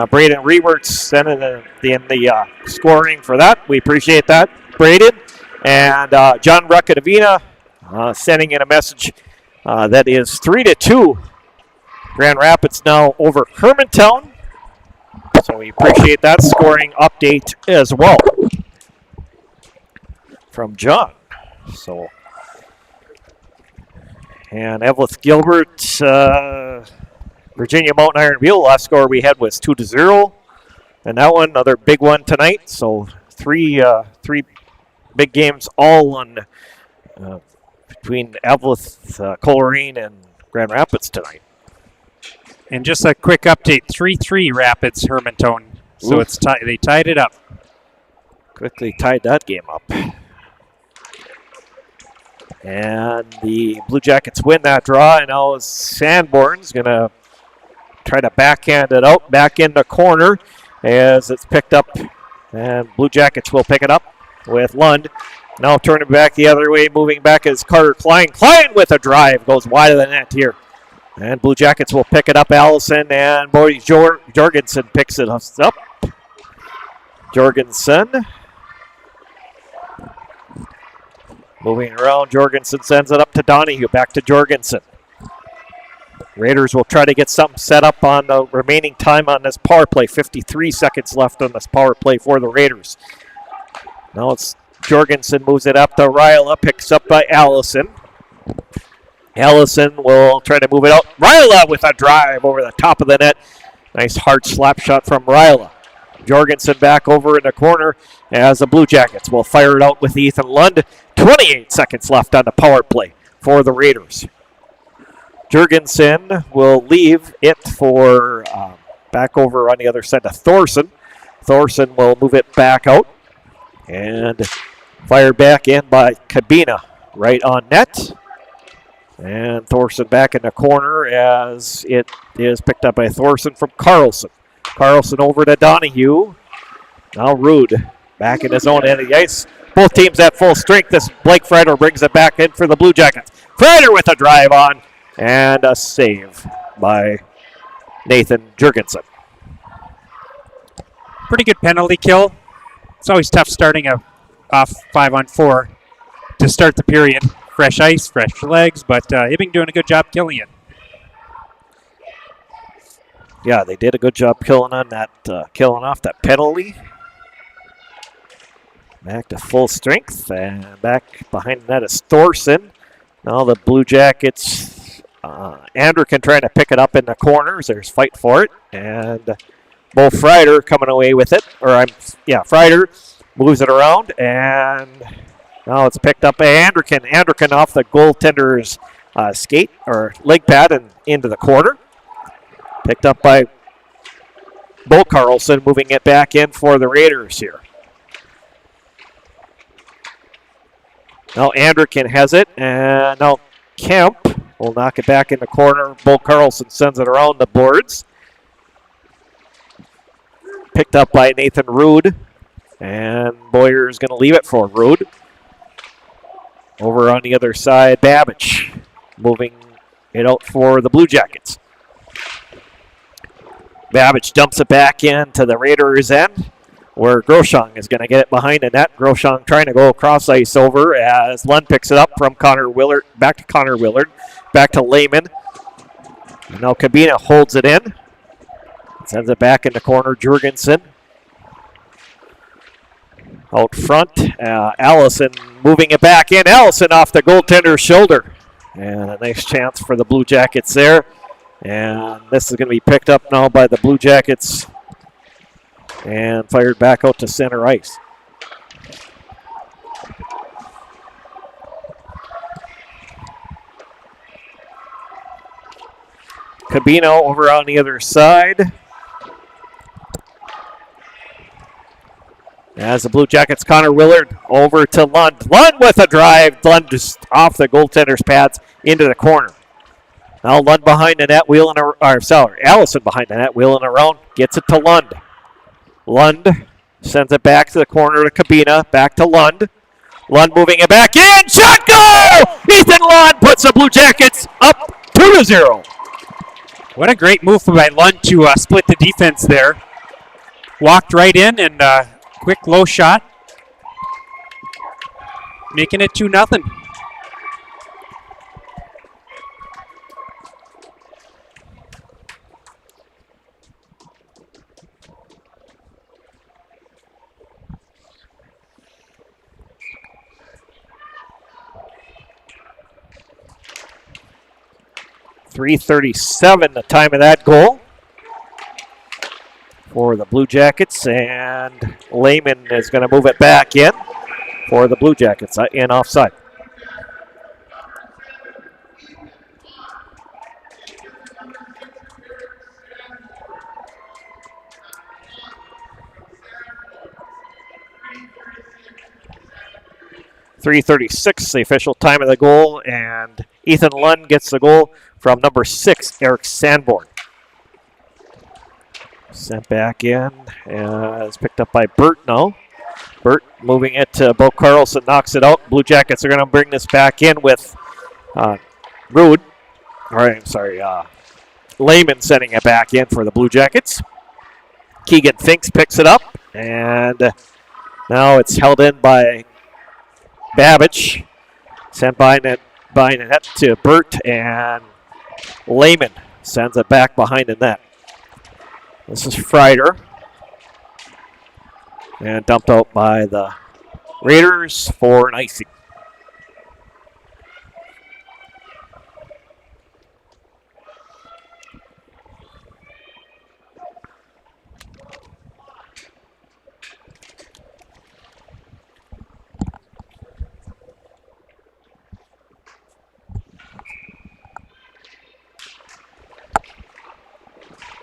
Braden Rewerts sending in the scoring for that. We appreciate that, Braden. And John Ruckadavina sending in a message that is 3-2. Grand Rapids now over Hermantown. So we appreciate that scoring update as well from John. So, and Evelyn Gilbert, Virginia Mountain Iron Wheel. Last score we had was 2-0, and that one another big one tonight. So three big games all on between Evelyn, Coleraine, and Grand Rapids tonight.
And just a quick update: 3-3 Rapids Hermantown. So it's they tied it up.
Quickly tied that game up. And the Blue Jackets win that draw, and now Sanborn's going to try to backhand it out, back in the corner as it's picked up, and Blue Jackets will pick it up with Lund. Now turning back the other way, moving back is Carter Klein. Klein with a drive, goes wide of the net here. And Blue Jackets will pick it up. Allison and Boy Jorgensen picks it up. Jorgensen. Moving around, Jorgensen sends it up to Donahue. Back to Jorgensen. Raiders will try to get something set up on the remaining time on this power play. 53 seconds left on this power play for the Raiders. Now it's Jorgensen moves it up to Ryla, picks up by Allison. Allison will try to move it out. Ryla with a drive over the top of the net. Nice hard slap shot from Ryla. Jorgensen back over in the corner as the Blue Jackets will fire it out with Ethan Lund. 28 seconds left on the power play for the Raiders. Jorgensen will leave it for back over on the other side to Thorson. Thorson will move it back out and fired back in by Cabina right on net. And Thorson back in the corner as it is picked up by Thorson from Carlson. Carlson over to Donahue. Now Rude back in his own end of the ice. Both teams at full strength. This Blake Freider brings it back in for the Blue Jackets. Freider with a drive on and a save by Nathan Jurgensen.
Pretty good penalty kill. It's always tough starting off 5-on-4 to start the period. Fresh ice, fresh legs, but Hibbing doing a good job killing it.
Yeah, they did a good job killing off that penalty. Back to full strength, and back behind the net is Thorson. Now the Blue Jackets, Anderkin trying to pick it up in the corners. There's fight for it, and Bo Freider coming away with it. Freider moves it around, and now it's picked up by Anderkin. Anderkin off the goaltender's skate or leg pad and into the corner. Picked up by Bo Carlson, moving it back in for the Raiders here. Now Anderkin has it, and now Kemp will knock it back in the corner. Bo Carlson sends it around the boards. Picked up by Nathan Rude, and Boyer is going to leave it for Rude. Over on the other side, Babbage moving it out for the Blue Jackets. Babbage dumps it back into the Raiders' end, where Groshong is going to get it behind the net. Groshong trying to go across ice over as Lund picks it up from Connor Willard, back to Lehman. And now Cabina holds it in. Sends it back in the corner, Jurgensen. Out front, Allison moving it back in. Allison off the goaltender's shoulder. And a nice chance for the Blue Jackets there. And this is going to be picked up now by the Blue Jackets and fired back out to center ice. Cabino over on the other side. As the Blue Jackets, Connor Willard over to Lund. Lund with a drive. Lund just off the goaltender's pads into the corner. Now Lund behind the net, wheeling around. Allison behind the net, wheeling around. Gets it to Lund. Lund sends it back to the corner to Cabina. Back to Lund. Lund moving it back in. Shot goal! Ethan Lund puts the Blue Jackets up 2-0.
What a great move by Lund to split the defense there. Walked right in and quick low shot. Making it 2-0.
.337 the time of that goal for the Blue Jackets, and Lehman is going to move it back in for the Blue Jackets in offside. .336 the official time of the goal, and Ethan Lund gets the goal from number 6, Eric Sanborn. Sent back in, it's picked up by Burt now. Burt moving it to Bo Carlson, knocks it out. Blue Jackets are going to bring this back in with Lehman sending it back in for the Blue Jackets. Keegan Finks picks it up, and now it's held in by Babbage. Sent by net to Burt, and Lehman sends it back behind the net. This is Frieder. And dumped out by the Raiders for an icing.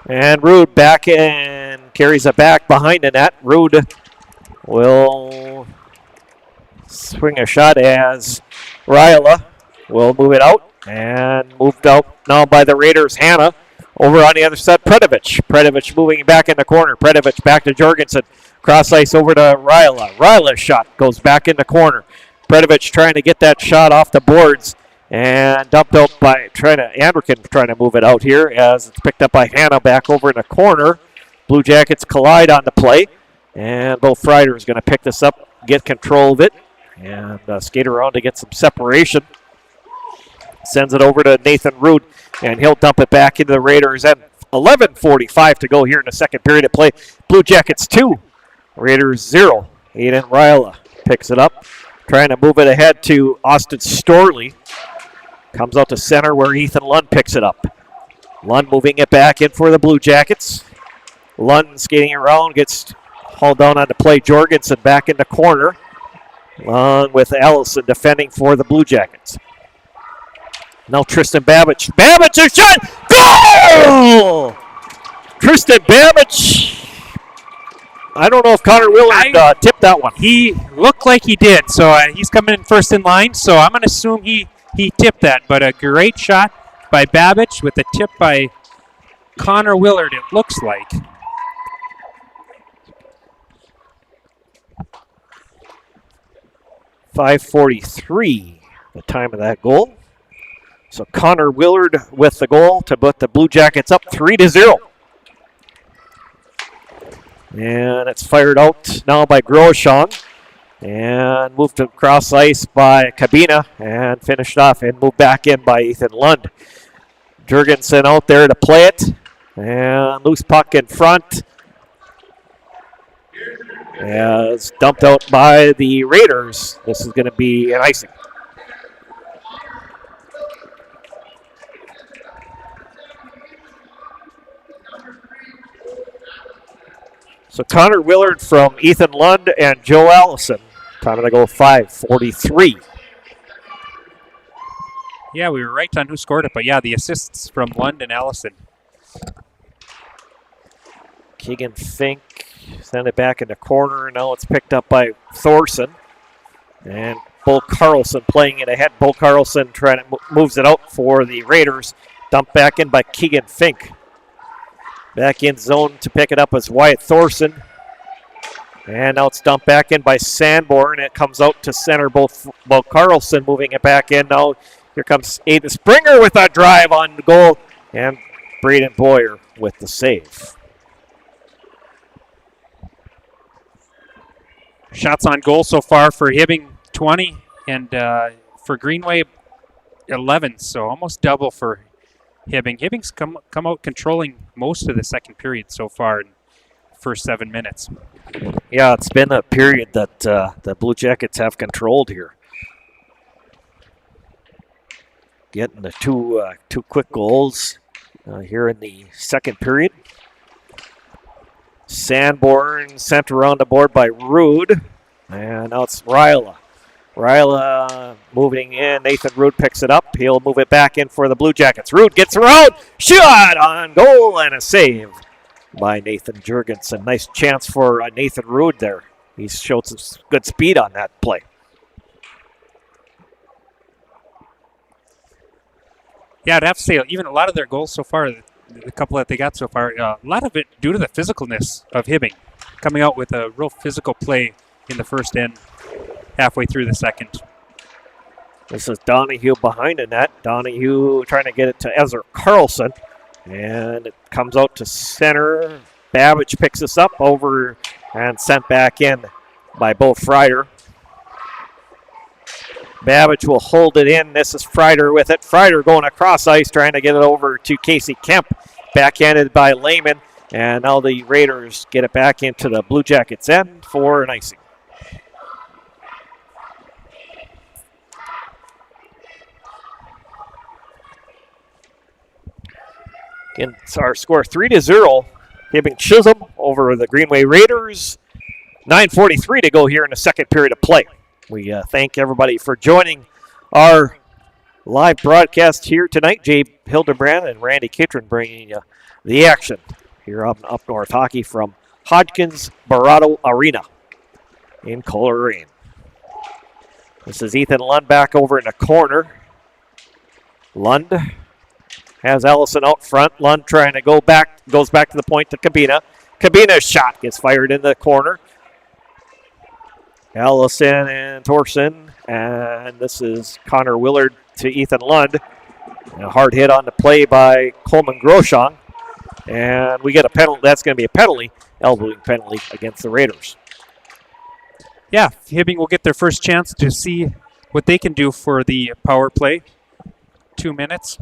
And Rude back and carries it back behind the net. Rude will swing a shot as Ryla will move it out, and moved out now by the Raiders. Hanna over on the other side. Predovich moving back in the corner. Predovich back to Jorgensen. Cross ice over to Ryla. Ryla's shot goes back in the corner. Predovich trying to get that shot off the boards, and dumped out by Anderkin trying to move it out here as it's picked up by Hanna back over in the corner. Blue Jackets collide on the play, and Bo Frieder is going to pick this up, get control of it, and skate around to get some separation. Sends it over to Nathan Rude, and he'll dump it back into the Raiders. And 11:45 to go here in the second period of play. Blue Jackets 2, Raiders 0. Aiden Ryla picks it up, trying to move it ahead to Austin Storley. Comes out to center where Ethan Lund picks it up. Lund moving it back in for the Blue Jackets. Lund skating around, gets hauled down on the play. Jorgensen back in the corner. Lund with Allison defending for the Blue Jackets. Now Tristan Babbage. Babbage is shot! Goal! Tristan Babbage. I don't know if Connor Willard tipped that one.
He looked like he did, so he's coming in first in line, so I'm going to assume he tipped that. But a great shot by Babbage with a tip by Connor Willard, it looks like.
.543, the time of that goal. So Connor Willard with the goal to put the Blue Jackets up 3-0. And it's fired out now by Grosjean. And moved across ice by Cabina and finished off and moved back in by Ethan Lund. Jurgensen out there to play it. And loose puck in front. As dumped out by the Raiders. This is going to be an icing. So Connor Willard from Ethan Lund and Joe Allison. Time to go 5:43.
Yeah, we were right on who scored it, but yeah, the assists from Lund and Allison.
Keegan Fink Send it back in the corner. Now it's picked up by Thorson. And Bo Carlson playing it ahead. Bo Carlson trying to moves it out for the Raiders. Dumped back in by Keegan Fink. Back in zone to pick it up is Wyatt Thorson. And now it's dumped back in by Sanborn. It comes out to center. Bo Carlson moving it back in. Now here comes Aiden Springer with a drive on goal. And Braden Boyer with the save.
Shots on goal so far for Hibbing, 20, and for Greenway, 11. So almost double for Hibbing. Hibbing's come out controlling most of the second period so far in the first 7 minutes.
Yeah, it's been a period that the Blue Jackets have controlled here. Getting the two quick goals here in the second period. Sanborn sent around the board by Rude. And now it's Ryla. Ryla moving in. Nathan Rude picks it up. He'll move it back in for the Blue Jackets. Rude gets around. Shot on goal and a save by Nathan Jurgensen. Nice chance for Nathan Rude there. He's showed some good speed on that play.
Yeah, I'd have to say, even a lot of their goals so far, the couple that they got so far, a lot of it due to the physicalness of Hibbing, coming out with a real physical play in the first end, halfway through the second.
This is Donahue behind the net. Donahue trying to get it to Ezra Carlson. And it comes out to center. Babbage picks this up over and sent back in by Bo Freider. Babbage will hold it in. This is Freider with it. Freider going across ice, trying to get it over to Casey Kemp. Backhanded by Lehman. And now the Raiders get it back into the Blue Jackets' end for an icing. Again, it's our score 3-0. Hibbing Chisholm over the Greenway Raiders. 9:43 to go here in the second period of play. We thank everybody for joining our live broadcast here tonight. Jay Hildebrand and Randy Kitron bringing you the action here up North Hockey from Hodgkins Barato Arena in Coleraine. This is Ethan Lund back over in the corner. Lund has Ellison out front. Lund trying to goes back to the point to Cabina. Cabina's shot gets fired in the corner. Ellison and Torsen, and this is Connor Willard to Ethan Lund. And a hard hit on the play by Coleman Groshong. And we get a penalty. That's going to be a penalty, elbowing penalty against the Raiders.
Yeah, Hibbing will get their first chance to see what they can do for the power play. 2 minutes.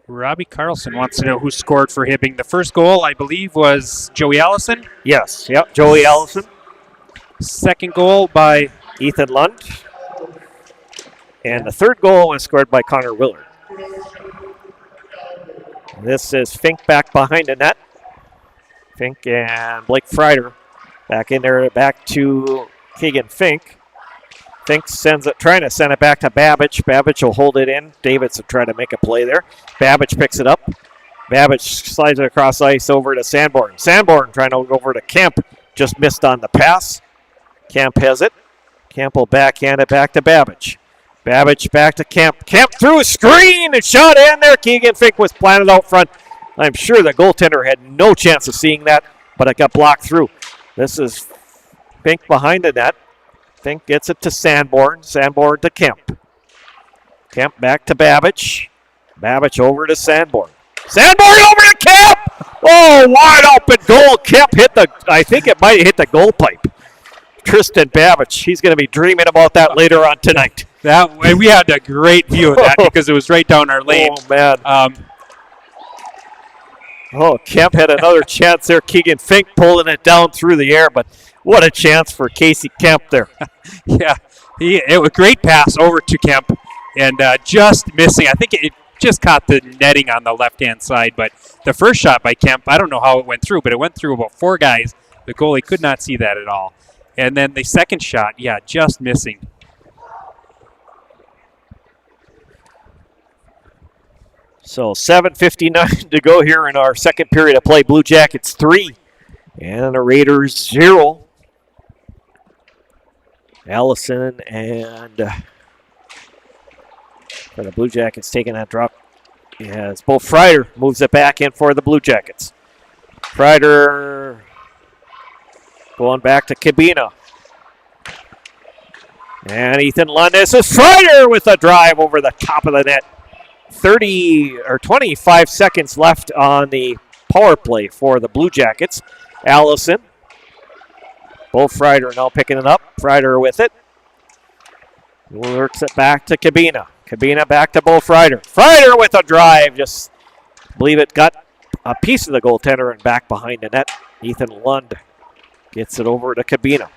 Robbie Carlson wants to know who scored for Hibbing. The first goal, I believe, was Joey Allison.
Yes, yep, Joey Allison.
Second goal by
Ethan Lund. And the third goal was scored by Connor Willard. This is Fink back behind the net. Fink and Blake Freider back in there, back to Keegan Fink. Fink sends it, trying to send it back to Babbage. Babbage will hold it in. Davidson trying to make a play there. Babbage picks it up. Babbage slides it across ice over to Sanborn. Sanborn trying to go over to Kemp. Just missed on the pass. Kemp has it. Kemp will backhand it back to Babbage. Babbage back to Kemp. Kemp through a screen and shot in there. Keegan Fink was planted out front. I'm sure the goaltender had no chance of seeing that, but it got blocked through. This is Fink behind the net. Fink gets it to Sanborn. Sanborn to Kemp. Kemp back to Babbage. Babbage over to Sanborn. Sanborn over to Kemp! Oh, wide open goal. Kemp hit I think it might have hit the goal pipe. Tristan Babbage, he's going to be dreaming about that later on tonight.
We had a great view of that because it was right down our lane.
Oh, man. Kemp had another chance there. Keegan Fink pulling it down through the air, but what a chance for Casey Kemp there.
Yeah, it was a great pass over to Kemp and just missing. I think it just caught the netting on the left-hand side, but the first shot by Kemp, I don't know how it went through, but it went through about 4 guys. The goalie could not see that at all. And then the second shot, just missing.
So 7:59 to go here in our second period of play. Blue Jackets 3 and the Raiders 0. Allison and for the Blue Jackets taking that drop. Yes, Bo Freider moves it back in for the Blue Jackets. Freider going back to Cabina. And Ethan Lund. This is Freider with a drive over the top of the net. 25 seconds left on the power play for the Blue Jackets. Allison. Bo Freider now picking it up. Freider with it. Works it back to Cabina. Cabina back to Bo Freider. Freider with a drive. Just believe it got a piece of the goaltender and back behind the net. Ethan Lund gets it over to Cabina.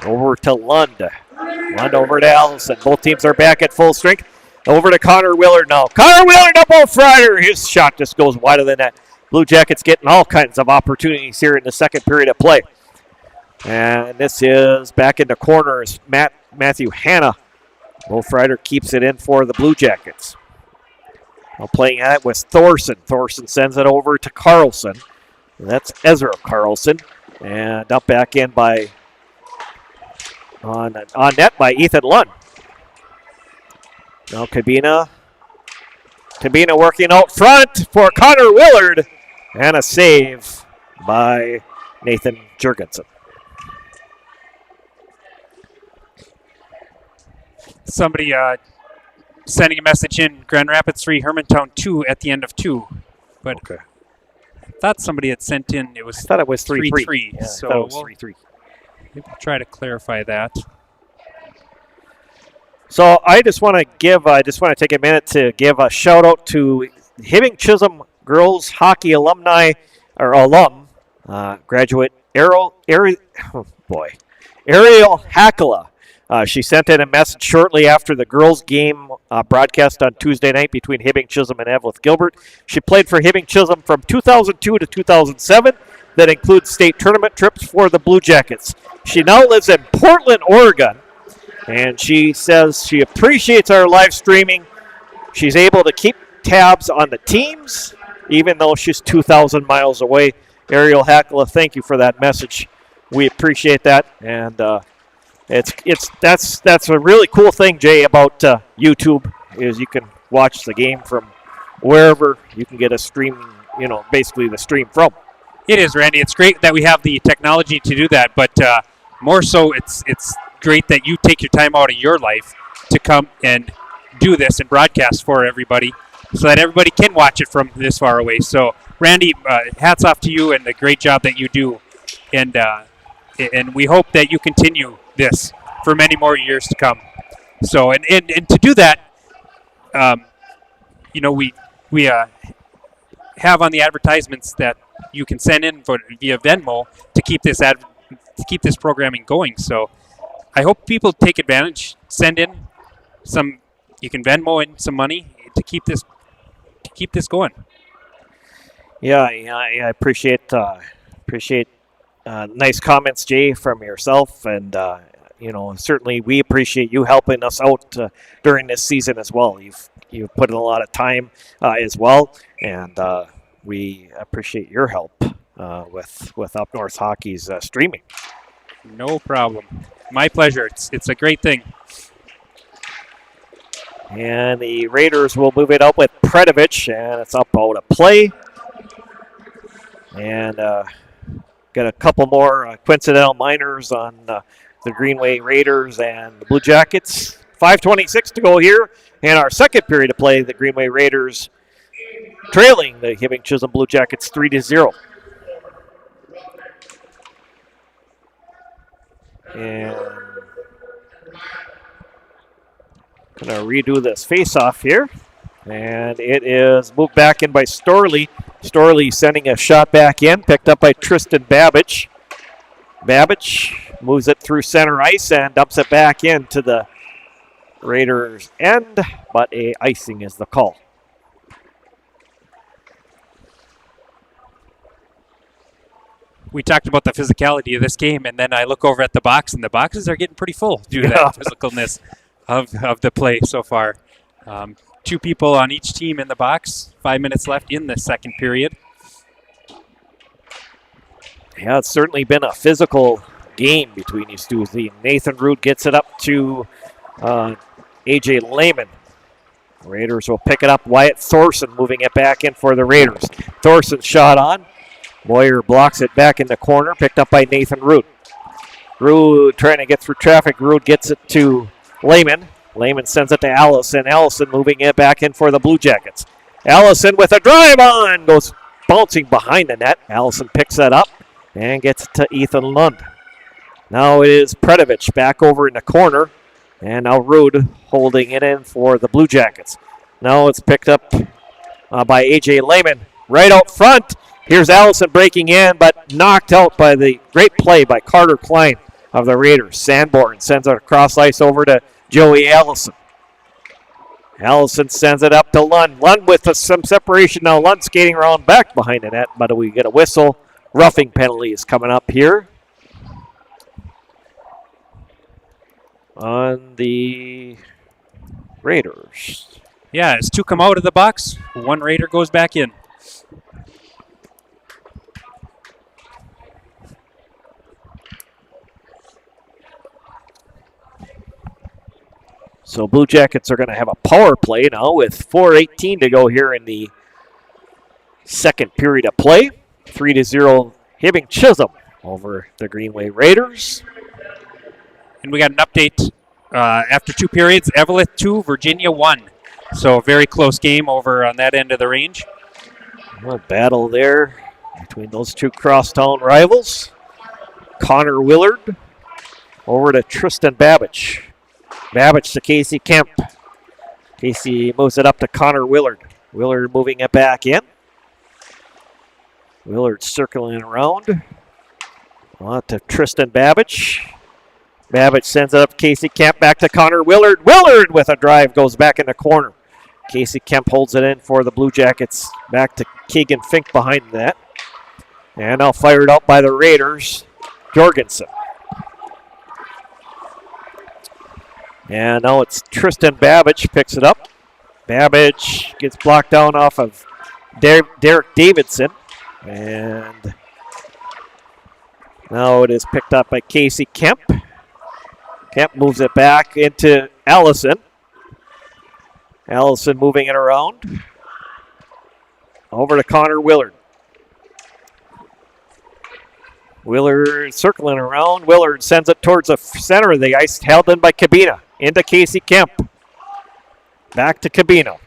Over to Lund. Lund over to Allison. Both teams are back at full strength. Over to Connor Willard now. Connor Willard to Bo Freider. His shot just goes wide of the net. Blue Jackets getting all kinds of opportunities here in the second period of play. And this is back in the corners. Matthew Hanna. Bo Freider keeps it in for the Blue Jackets. Now playing at it was Thorson. Thorson sends it over to Carlson. That's Ezra Carlson. And up back in by on net by Ethan Lund. Now Cabina working out front for Connor Willard. And a save by Nathan Jurgensen.
Somebody sending a message in, Grand Rapids 3, Hermantown 2 at the end of 2. But
okay.
I thought somebody had sent in, I
thought it was 3-3. Yeah,
so
I thought it was 3-3.
We'll try to clarify that.
So I just want to take a minute to give a shout out to Hibbing Chisholm girls hockey alum, graduate Ariel Hackala. She sent in a message shortly after the girls' game broadcast on Tuesday night between Hibbing Chisholm and Evelyn Gilbert. She played for Hibbing Chisholm from 2002 to 2007. That includes state tournament trips for the Blue Jackets. She now lives in Portland, Oregon, and she says she appreciates our live streaming. She's able to keep tabs on the teams, even though she's 2,000 miles away. Ariel Hackala, thank you for that message. We appreciate that, and that's a really cool thing, Jay, about YouTube is you can watch the game from wherever you can get a stream, basically the stream from.
It is, Randy. It's great that we have the technology to do that, but more so, it's great that you take your time out of your life to come and do this and broadcast for everybody so that everybody can watch it from this far away. So, Randy, hats off to you and the great job that you do, and we hope that you continue this for many more years to come. So, and to do that, we have on the advertisements that you can send in via Venmo to keep this programming going. So, I hope people take advantage. Send in some. You can Venmo in some money to keep this going.
Yeah, I appreciate nice comments, Jay, from yourself, and certainly we appreciate you helping us out during this season as well. You've put in a lot of time as well, and we appreciate your help with Up North Hockey's streaming.
No problem. My pleasure. It's a great thing.
And the Raiders will move it up with Predovich, and it's up out of play. And got a couple more coincidental minors on the Greenway Raiders and the Blue Jackets. 5:26 to go here in our second period of play. The Greenway Raiders trailing the Hibbing Chisholm Blue Jackets 3-0. And gonna redo this face-off here. And it is moved back in by Storley. Storley sending a shot back in, picked up by Tristan Babbage. Babbage moves it through center ice and dumps it back into the Raiders' end, but a icing is the call.
we talked about the physicality of this game, and then I look over at the box, and the boxes are getting pretty full due to that physicalness of the play so far. 2 people on each team in the box, 5 minutes left in the second period.
Yeah, it's certainly been a physical game between these two. Nathan Root gets it up to A.J. Lehman. Raiders will pick it up. Wyatt Thorson moving it back in for the Raiders. Thorson shot on. Moyer blocks it back in the corner, picked up by Nathan Root. Root trying to get through traffic. Root gets it to Lehman. Lehman sends it to Allison. Allison moving it back in for the Blue Jackets. Allison with a drive on. Goes bouncing behind the net. Allison picks that up and gets it to Ethan Lund. Now it is Predovich back over in the corner. And now Root holding it in for the Blue Jackets. Now it's picked up by A.J. Lehman right out front. Here's Allison breaking in, but knocked out by the great play by Carter Klein of the Raiders. Sanborn sends it across ice over to Joey Allison. Allison sends it up to Lund. Lund with some separation now. Lund skating around back behind the net, but we get a whistle. Roughing penalty is coming up here on the Raiders.
Yeah, as 2 come out of the box, 1 Raider goes back in.
So Blue Jackets are going to have a power play now with 4:18 to go here in the second period of play. 3-0 Hibbing Chisholm over the Greenway Raiders.
And we got an update after 2 periods. Eveleth 2, Virginia 1. So a very close game over on that end of the range.
A little battle there between those 2 crosstown rivals. Connor Willard over to Tristan Babbage. Babbage to Casey Kemp. Casey moves it up to Connor Willard. Willard moving it back in. Willard circling around. On to Tristan Babbage. Babbage sends it up Casey Kemp back to Connor Willard. Willard with a drive goes back in the corner. Casey Kemp holds it in for the Blue Jackets. Back to Keegan Fink behind that. And now fired out by the Raiders. Jorgensen. And now it's Tristan Babbage picks it up. Babbage gets blocked down off of Derek Davidson. And now it is picked up by Casey Kemp. Kemp moves it back into Allison. Allison moving it around. Over to Connor Willard. Willard circling around. Willard sends it towards the center of the ice, held in by Cabina. Into Casey Kemp. Back to Cabino.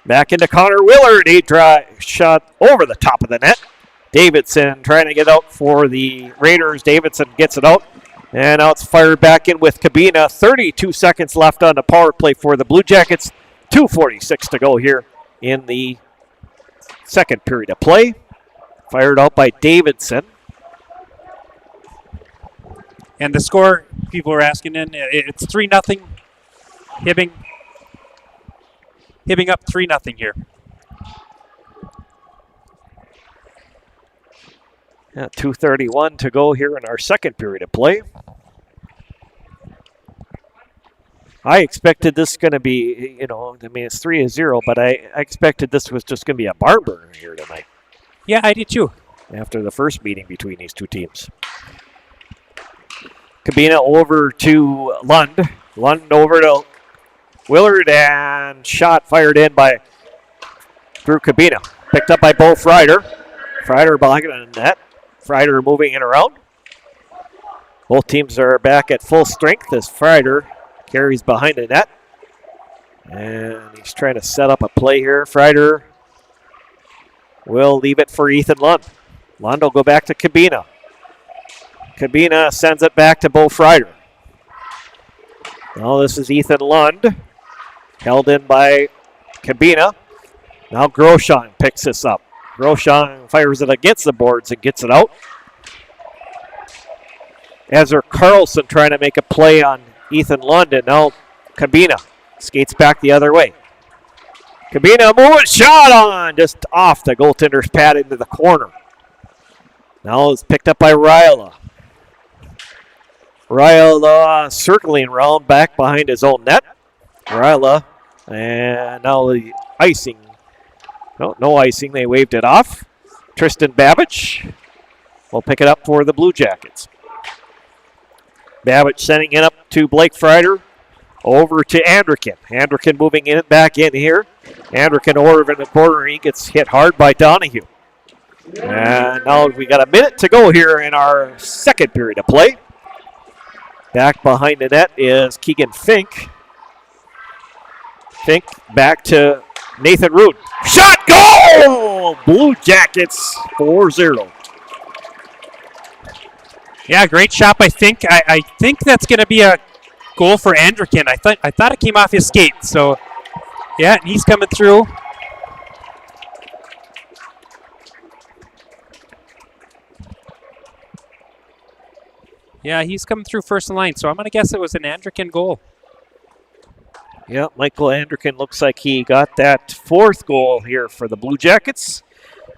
Back into Connor Willard. A drive shot over the top of the net. Davidson trying to get out for the Raiders. Davidson gets it out. And now it's fired back in with Cabina. 32 seconds left on the power play for the Blue Jackets. 2:46 to go here in the second period of play. Fired out by Davidson.
And the score, people are asking in, it's 3-0. Hibbing up 3-0 here.
Yeah, 2:31 to go here in our second period of play. I expected this going to be, it's 3-0, but I expected this was just going to be a barn burner here tonight.
Yeah, I did too.
After the first meeting between these 2 teams. Cabina over to Lund. Lund over to Willard, and shot fired in by Drew Cabina. Picked up by Bo Freider. Freider blocking on the net. Freider moving it around. Both teams are back at full strength as Freider carries behind the net. And he's trying to set up a play here. Freider will leave it for Ethan Lund. Lund will go back to Cabina. Cabina sends it back to Bo Freider. Now this is Ethan Lund. Held in by Cabina. Now Groshon picks this up. Groshon fires it against the boards and gets it out. Ezra Carlson trying to make a play on Ethan Lund, and now Cabina skates back the other way. Cabina moving, shot on, just off the goaltender's pad into the corner. Now it's picked up by Ryla. Ryla circling around back behind his own net. Ryla, and now the icing. No icing. They waved it off. Tristan Babbage will pick it up for the Blue Jackets. Babbage sending it up to Blake Freider. Over to Anderkin. Anderkin moving back in here. Anderkin over in the corner. He gets hit hard by Donahue. And now we got a minute to go here in our second period of play. Back behind the net is Keegan Fink. Fink back to Nathan Root. Shot, goal! Blue Jackets 4-0.
Yeah, great shot by Fink. I think that's going to be a goal for Anderkin. I thought it came off his skate. So, yeah, he's coming through. Yeah, he's coming through first in line. So I'm going to guess it was an Anderkin goal.
Yeah, Michael Anderkin looks like he got that fourth goal here for the Blue Jackets.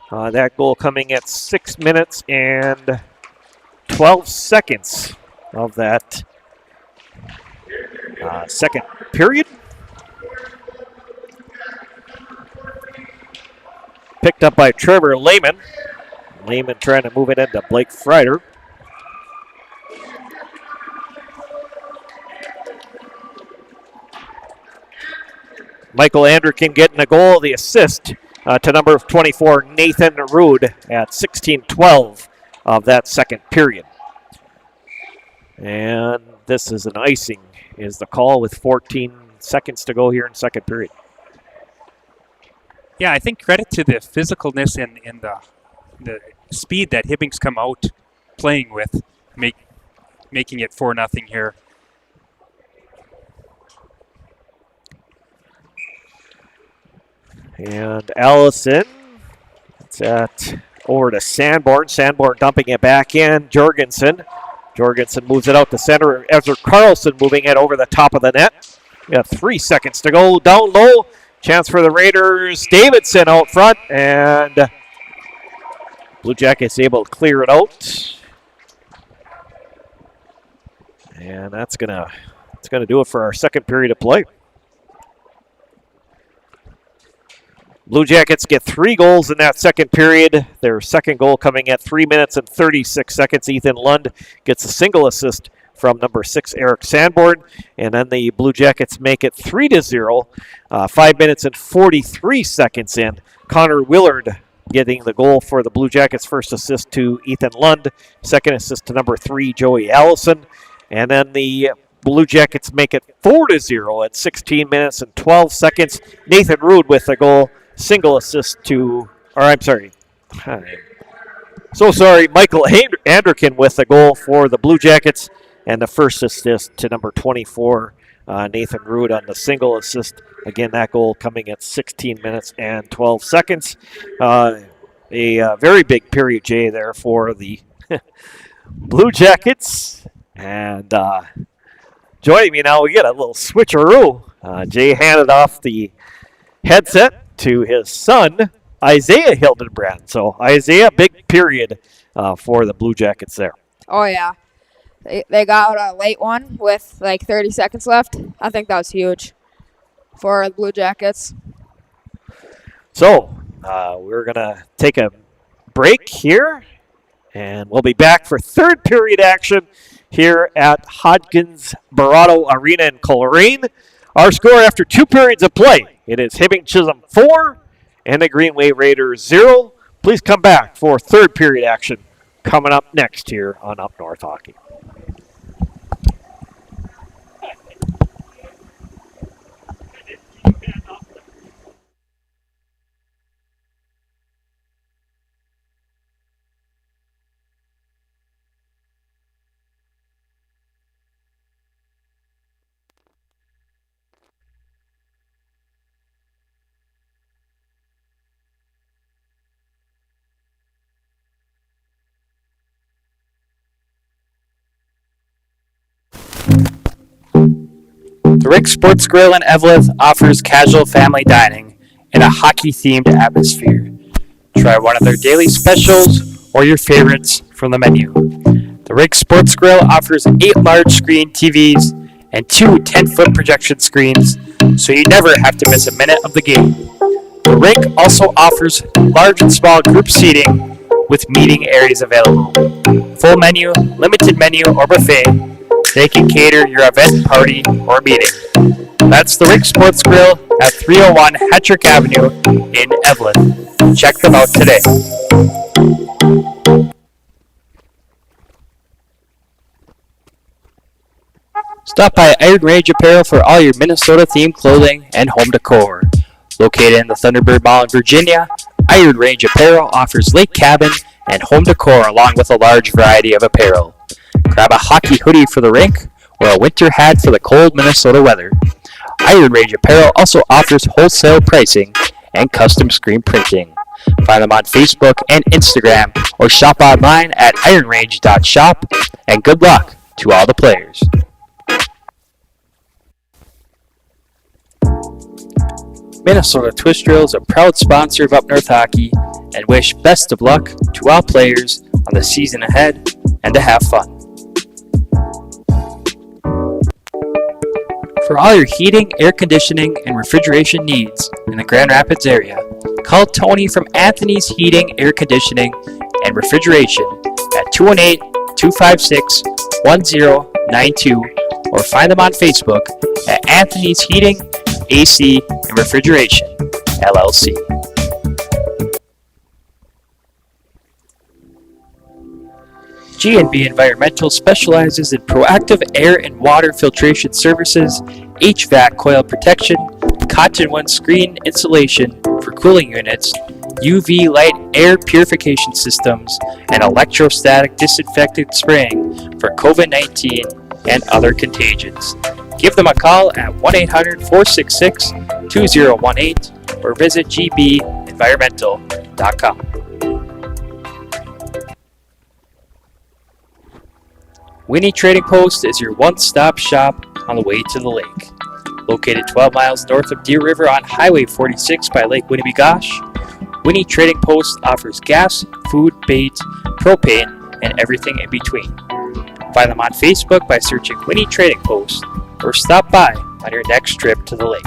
That goal coming at 6 minutes and 12 seconds of that second period. Picked up by Trevor Lehman. Lehman trying to move it into Blake Freider. Michael Anderkin getting a goal, the assist to number 24, Nathan Rude, at 16:12 of that second period. And this is an icing, is the call with 14 seconds to go here in second period.
Yeah, I think credit to the physicalness and the speed that Hibbing's come out playing with, making it 4-0 here.
And Allison, it's over to Sanborn. Sanborn dumping it back in. Jorgensen moves it out to center. Ezra Carlson moving it over the top of the net. We have 3 seconds to go. Down low. Chance for the Raiders. Davidson out front. And Blue Jackets able to clear it out. And that's gonna do it for our second period of play. Blue Jackets get 3 goals in that second period. Their second goal coming at 3 minutes and 36 seconds. Ethan Lund gets a single assist from number 6, Eric Sanborn. And then the Blue Jackets make it 3-0. 5 minutes and 43 seconds in. Connor Willard getting the goal for the Blue Jackets. First assist to Ethan Lund. Second assist to number 3, Joey Allison. And then the Blue Jackets make it 4-0 at 16 minutes and 12 seconds. Nathan Rude with the goal. Single assist to, Michael Anderkin with the goal for the Blue Jackets, and the first assist to number 24, Nathan Rude on the single assist. Again, that goal coming at 16 minutes and 12 seconds. A very big period, Jay, there for the Blue Jackets. And joining me now, we get a little switcheroo. Jay handed off the headset to his son, Isaiah Hildenbrand. So, Isaiah, big period for the Blue Jackets there.
Oh, yeah. They got a late one with like 30 seconds left. I think that was huge for the Blue Jackets.
So, we're going to take a break here, and we'll be back for third period action here at Hodgins Barato Arena in Coleraine. Our score after 2 periods of play, it is Hibbing Chisholm 4 and the Greenway Raiders 0. Please come back for third period action coming up next here on Up North Hockey.
The Rick Sports Grill in Eveleth offers casual family dining in a hockey-themed atmosphere. Try one of their daily specials or your favorites from the menu. The Rig Sports Grill offers 8 large screen TVs and 2 10-foot projection screens, so you never have to miss a minute of the game. The Rig also offers large and small group seating with meeting areas available. Full menu, limited menu, or buffet, they can cater your event, party, or meeting. That's the Rig Sports Grill at 301 Hattrick Avenue in Evelyn. Check them out today. Stop by Iron Range Apparel for all your Minnesota-themed clothing and home decor. Located in the Thunderbird Mall in Virginia, Iron Range Apparel offers lake cabin and home decor along with a large variety of apparel. Grab a hockey hoodie for the rink or a winter hat for the cold Minnesota weather. Iron Range Apparel also offers wholesale pricing and custom screen printing. Find them on Facebook and Instagram or shop online at ironrange.shop, and good luck to all the players. Minnesota Twist Drill is a proud sponsor of Up North Hockey and wish best of luck to all players on the season ahead and to have fun. For all your heating, air conditioning, and refrigeration needs in the Grand Rapids area, call Tony from Anthony's Heating, Air Conditioning, and Refrigeration at 218-256-1092 or find them on Facebook at Anthony's Heating, AC, and Refrigeration, LLC. G&B Environmental specializes in proactive air and water filtration services, HVAC coil protection, cottonwood screen insulation for cooling units, UV light air purification systems, and electrostatic disinfectant spraying for COVID-19 and other contagions. Give them a call at 1-800-466-2018 or visit gbenvironmental.com. Winnie Trading Post is your one-stop shop on the way to the lake. Located 12 miles north of Deer River on Highway 46 by Lake Winnebagosh, Winnie Trading Post offers gas, food, bait, propane, and everything in between. Find them on Facebook by searching Winnie Trading Post or stop by on your next trip to the lake.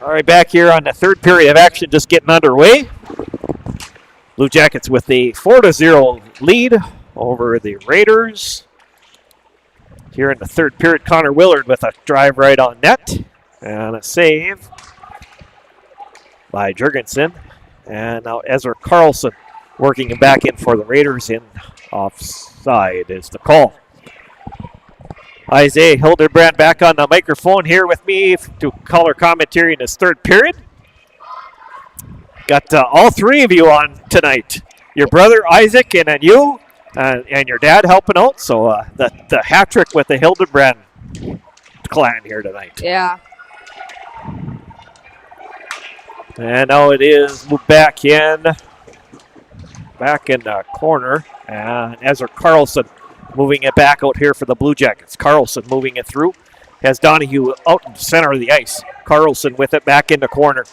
All right, back here on the third period of action, just getting underway. Blue Jackets with a 4-0 lead over the Raiders. Here in the third period, Connor Willard with a drive right on net and a save by Jurgensen. And now Ezra Carlson working him back in for the Raiders. In offside is the call. Isaiah Hildebrand back on the microphone here with me to color commentary in his third period. Got all three of you on tonight. Your brother Isaac and then you and your dad helping out. So the hat trick with the Hildebrand clan here tonight.
Yeah.
And now it is moved back in the corner. And Ezra Carlson moving it back out here for the Blue Jackets. Carlson moving it through. Has Donahue out in the center of the ice. Carlson with it back in the corner.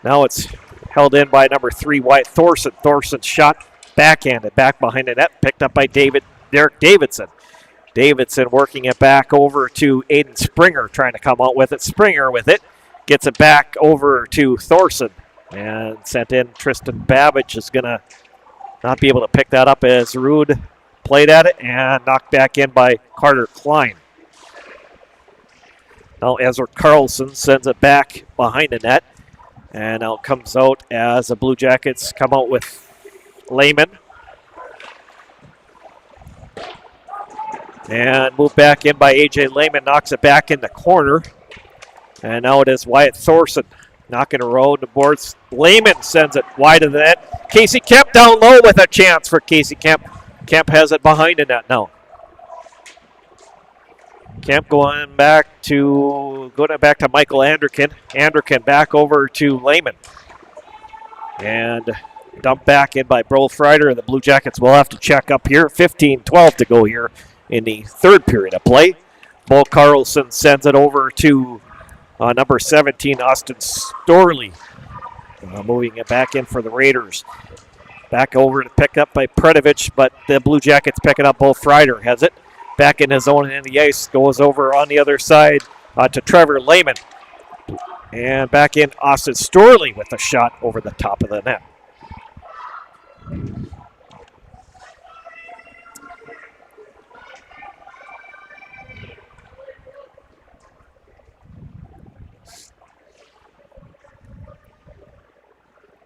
Now it's held in by number 3, Wyatt Thorson. Thorson's shot backhanded back behind the net. Picked up by Derek Davidson. Davidson working it back over to Aiden Springer, trying to come out with it. Springer with it. Gets it back over to Thorson. And sent in. Tristan Babbage is going to not be able to pick that up as Rude played at it and knocked back in by Carter Klein. Now Ezra Carlson sends it back behind the net. And now it comes out as the Blue Jackets come out with Lehman. And moved back in by A.J. Lehman, knocks it back in the corner. And now it is Wyatt Thorson knocking a road the boards. Lehman sends it wide of the net. Casey Kemp down low with a chance for Casey Kemp. Kemp has it behind the net now. Kemp going back to Michael Anderkin. Anderkin back over to Lehman. And dumped back in by Bro Frieder. The Blue Jackets will have to check up here. 15-12 to go here in the third period of play. Bo Carlson sends it over to number 17, Austin Storley. Moving it back in for the Raiders. Back over to pick up by Predovich, but the Blue Jackets picking up. Bo Frieder has it. Back in his own end of the ice. Goes over on the other side to Trevor Lehman. And back in Austin Storley with a shot over the top of the net.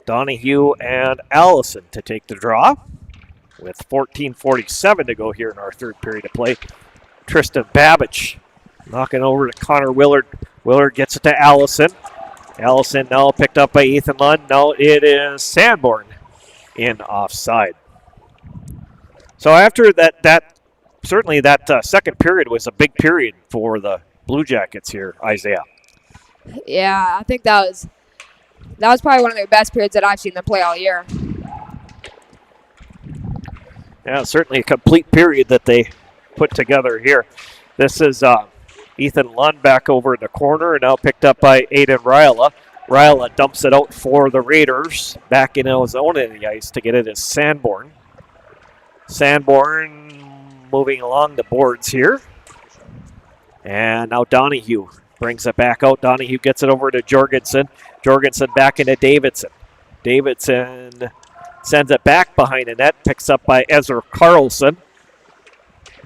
Donahue and Allison to take the draw. With 14:47 to go here in our third period of play. Tristan Babbage knocking over to Connor Willard. Willard gets it to Allison. Allison now picked up by Ethan Lund. Now it is Sanborn in offside. So after that certainly that second period was a big period for the Blue Jackets here, Isaiah.
Yeah, I think that was probably one of their best periods that I've seen them play all year.
Yeah, certainly a complete period that they put together here. This is Ethan Lund back over in the corner, and now picked up by Aiden Ryla. Ryla dumps it out for the Raiders. Back in his own end of the ice to get it is Sanborn. Sanborn moving along the boards here. And now Donahue brings it back out. Donahue gets it over to Jorgensen. Jorgensen back into Davidson. Davidson sends it back behind the net. Picks up by Ezra Carlson.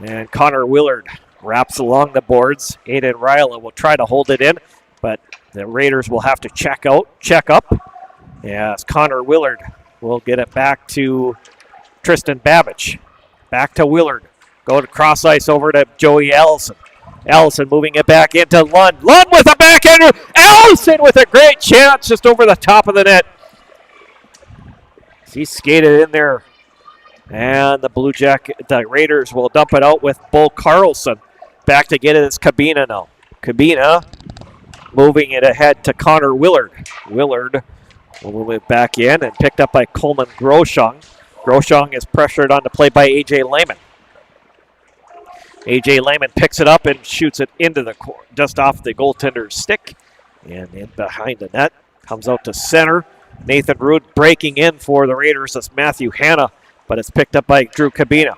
And Connor Willard wraps along the boards. Aiden Ryla will try to hold it in, but the Raiders will have to check up. Yes, Connor Willard will get it back to Tristan Babbage. Back to Willard. Go to cross ice over to Joey Allison. Allison moving it back into Lund. Lund with a backhander. Allison with a great chance just over the top of the net. He skated in there. And the Raiders will dump it out with Bo Carlson. Back to get it is Cabina now. Cabina moving it ahead to Connor Willard. Willard will move it back in and picked up by Coleman Groshong. Groshong is pressured on the play by A.J. Lehman. A.J. Lehman picks it up and shoots it into just off the goaltender's stick. And in behind the net. Comes out to center. Nathan Rude breaking in for the Raiders. That's Matthew Hanna, but it's picked up by Drew Cabina.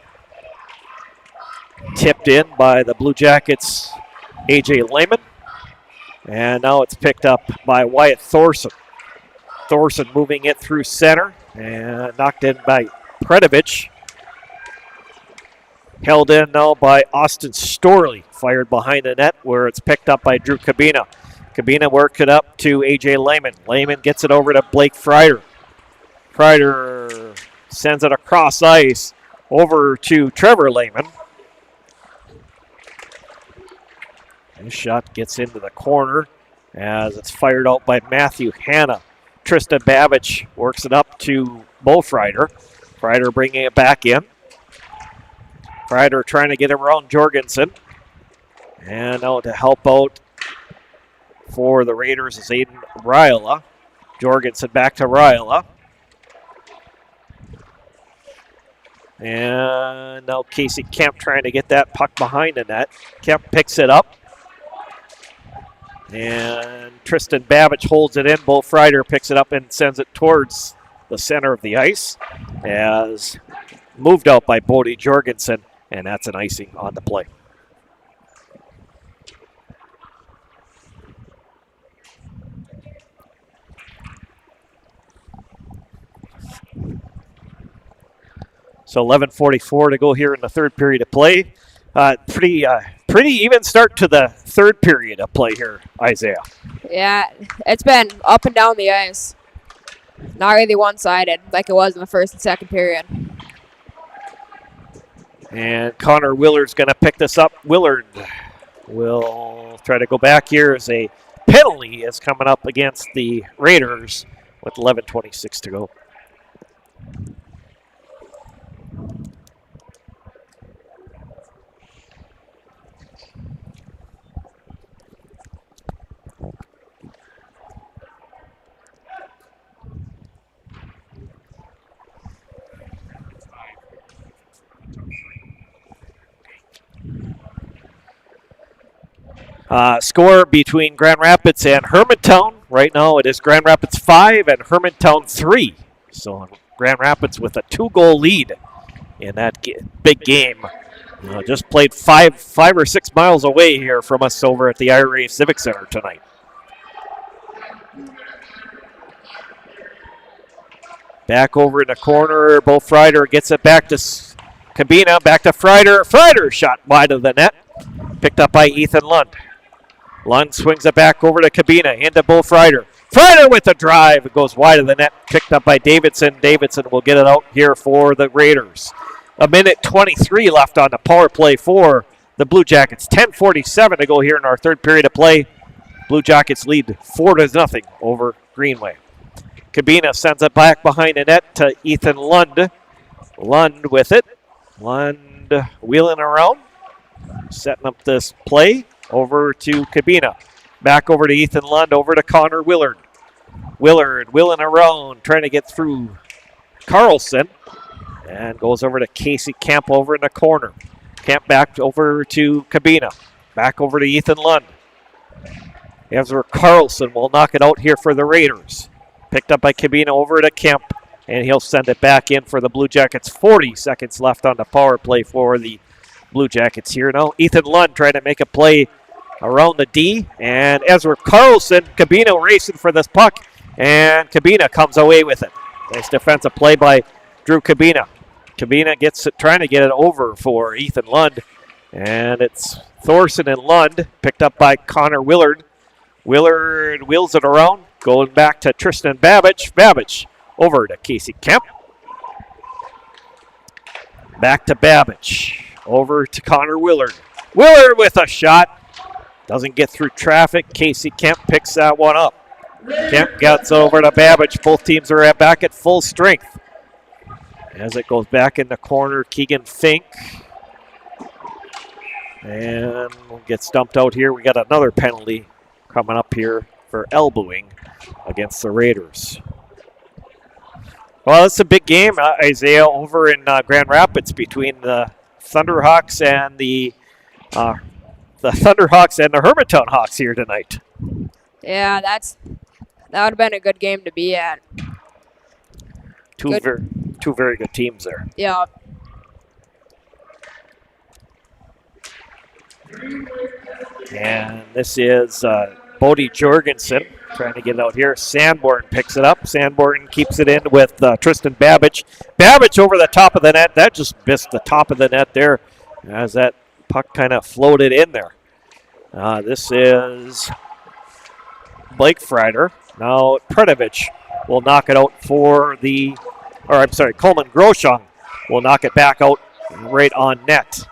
Tipped in by the Blue Jackets' A.J. Lehman. And now it's picked up by Wyatt Thorson. Thorson moving it through center and knocked in by Predovich. Held in now by Austin Storley. Fired behind the net where it's picked up by Drew Cabina. Cabina worked it up to A.J. Lehman. Lehman gets it over to Blake Freider. Freider sends it across ice over to Trevor Lehman. This shot gets into the corner as it's fired out by Matthew Hanna. Tristan Babbage works it up to Bo Freider. Freider bringing it back in. Freider trying to get around Jorgensen. And now to help out for the Raiders is Aiden Ryla. Jorgensen back to Ryla. And now Casey Kemp trying to get that puck behind the net. Kemp picks it up. And Tristan Babbage holds it in. Bo Freider picks it up and sends it towards the center of the ice. As moved out by Bodie Jorgensen. And that's an icing on the play. So 11:44 to go here in the third period of play. Pretty even start to the third period of play here, Isaiah.
Yeah, it's been up and down the ice. Not really one-sided like it was in the first and second period.
And Connor Willard's going to pick this up. Willard will try to go back here as a penalty is coming up against the Raiders with 11:26 to go. Score between Grand Rapids and Hermantown. Right now it is Grand Rapids 5 and Hermantown 3. So Grand Rapids with a 2-goal lead in that big game. Just played five or 6 miles away here from us over at the IRA Civic Center tonight. Back over in the corner. Bo Freider gets it back to Cabina. Back to Freider. Freider shot wide of the net. Picked up by Ethan Lund. Lund swings it back over to Cabina. Into Bo Freider. Freider with the drive. It goes wide of the net. Picked up by Davidson. Davidson will get it out here for the Raiders. 1:23 left on the power play for the Blue Jackets. 10:47 to go here in our third period of play. Blue Jackets lead 4-0 over Greenway. Cabina sends it back behind the net to Ethan Lund. Lund with it. Lund wheeling around. Setting up this play over to Cabina. Back over to Ethan Lund, over to Connor Willard. Willard wheeling around, trying to get through Carlson. And goes over to Casey Kemp over in the corner. Kemp back over to Cabina. Back over to Ethan Lund. Ezra Carlson will knock it out here for the Raiders. Picked up by Cabina over to Kemp. And he'll send it back in for the Blue Jackets. 40 seconds left on the power play for the Blue Jackets here now. Ethan Lund trying to make a play around the D. And Ezra Carlson, Cabina racing for this puck. And Cabina comes away with it. Nice defensive play by Drew Cabina. Cabina gets it, trying to get it over for Ethan Lund. And it's Thorson and Lund, picked up by Connor Willard. Willard wheels it around, going back to Tristan Babbage. Babbage over to Casey Kemp. Back to Babbage. Over to Connor Willard. Willard with a shot. Doesn't get through traffic. Casey Kemp picks that one up. Kemp gets over to Babbage. Both teams are back at full strength. As it goes back in the corner, Keegan Fink. And gets dumped out here. We got another penalty coming up here for elbowing against the Raiders. Well, it's a big game, Isaiah, over in Grand Rapids between the Thunderhawks and the Thunderhawks and the Hermantown Hawks here tonight.
Yeah, that would have been a good game to be at.
Two very good teams there.
Yeah.
And this is Bodie Jorgensen trying to get it out here. Sanborn picks it up. Sanborn keeps it in with Tristan Babbage. Babbage over the top of the net. That just missed the top of the net there as that puck kind of floated in there. This is Blake Freider. Now Predovich will knock it out Coleman Groshong will knock it back out right on net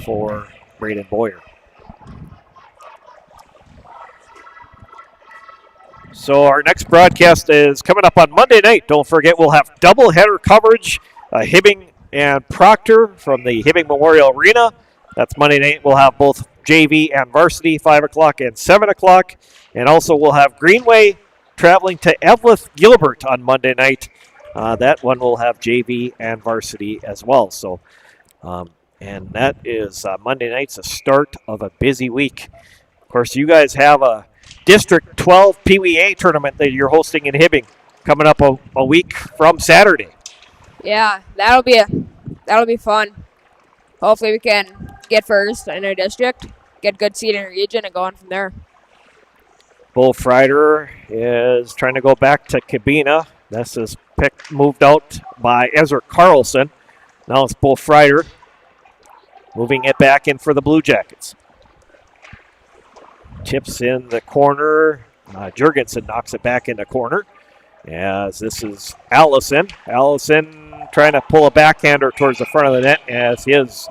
for Braden Boyer. So our next broadcast is coming up on Monday night. Don't forget, we'll have doubleheader coverage, Hibbing and Proctor from the Hibbing Memorial Arena. That's Monday night. We'll have both JV and varsity, 5 o'clock and 7 o'clock. And also we'll have Greenway traveling to Eveleth Gilbert on Monday night. That one will have JV and varsity as well. So, and that is Monday night's the start of a busy week. Of course, you guys have a District 12 PWA tournament that you're hosting in Hibbing coming up a week from Saturday.
Yeah, that'll be fun. Hopefully we can get first in our district, get good seed in our region, and go on from there.
Bo Freider is trying to go back to Cabina. This is moved out by Ezra Carlson. Now it's Bo Freider moving it back in for the Blue Jackets. Tips in the corner. Jurgensen knocks it back in the corner. As this is Allison. Allison trying to pull a backhander towards the front of the net as his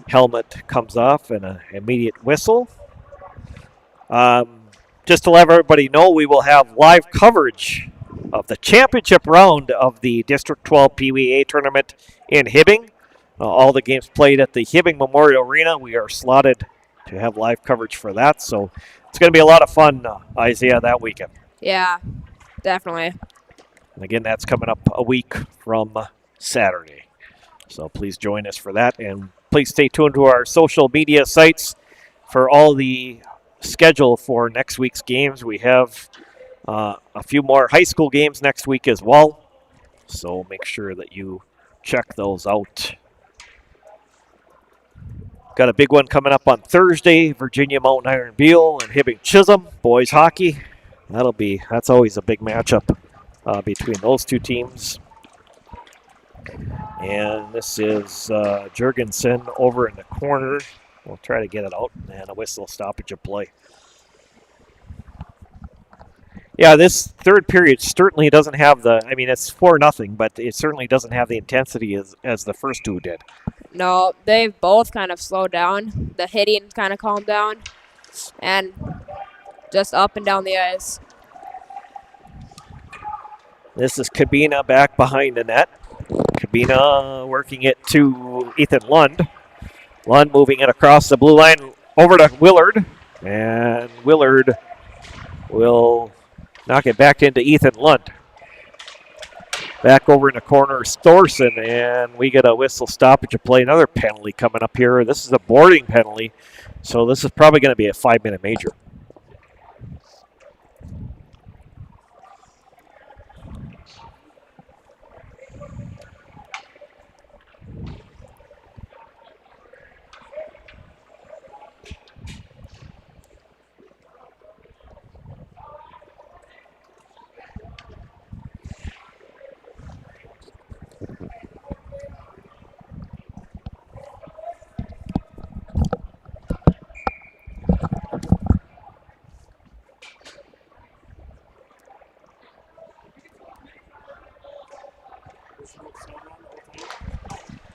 helmet comes off and an immediate whistle. Just to let everybody know, we will have live coverage of the championship round of the District 12 PWA tournament in Hibbing. All the games played at the Hibbing Memorial Arena. We are slotted to have live coverage for that. So it's going to be a lot of fun, Isaiah, that weekend.
Yeah, definitely.
And again, that's coming up a week from Saturday. So please join us for that. And please stay tuned to our social media sites for all the schedule for next week's games. We have a few more high school games next week as well. So make sure that you check those out. Got a big one coming up on Thursday, Virginia Mountain Iron Beal and Hibbing Chisholm, boys hockey. That's always a big matchup between those two teams. And this is Jurgensen over in the corner. We'll try to get it out, and a whistle stoppage of play. Yeah, this third period certainly doesn't have it's 4-0, but it certainly doesn't have the intensity as the first two did.
No, they've both kind of slowed down. The hitting kind of calmed down, and just up and down the ice.
This is Cabina back behind the net. Cabina working it to Ethan Lund. Lund moving it across the blue line over to Willard. And Willard will knock it back into Ethan Lund. Back over in the corner, Thorson, and we get a whistle stoppage of play. Another penalty coming up here. This is a boarding penalty, so this is probably going to be a 5-minute major.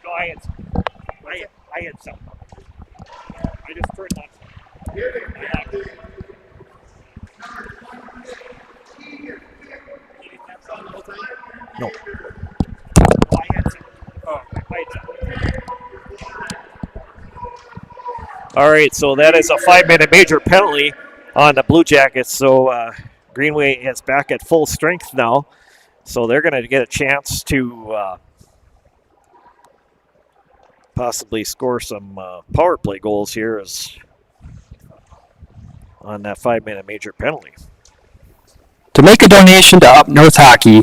No, I had some. I just turned on some. No. I had some. Oh, I had some. All right, so that is a 5-minute major penalty on the Blue Jackets. So Greenway is back at full strength now. So they're going to get a chance to possibly score some power play goals here on that 5-minute major penalty.
To make a donation to Up North Hockey,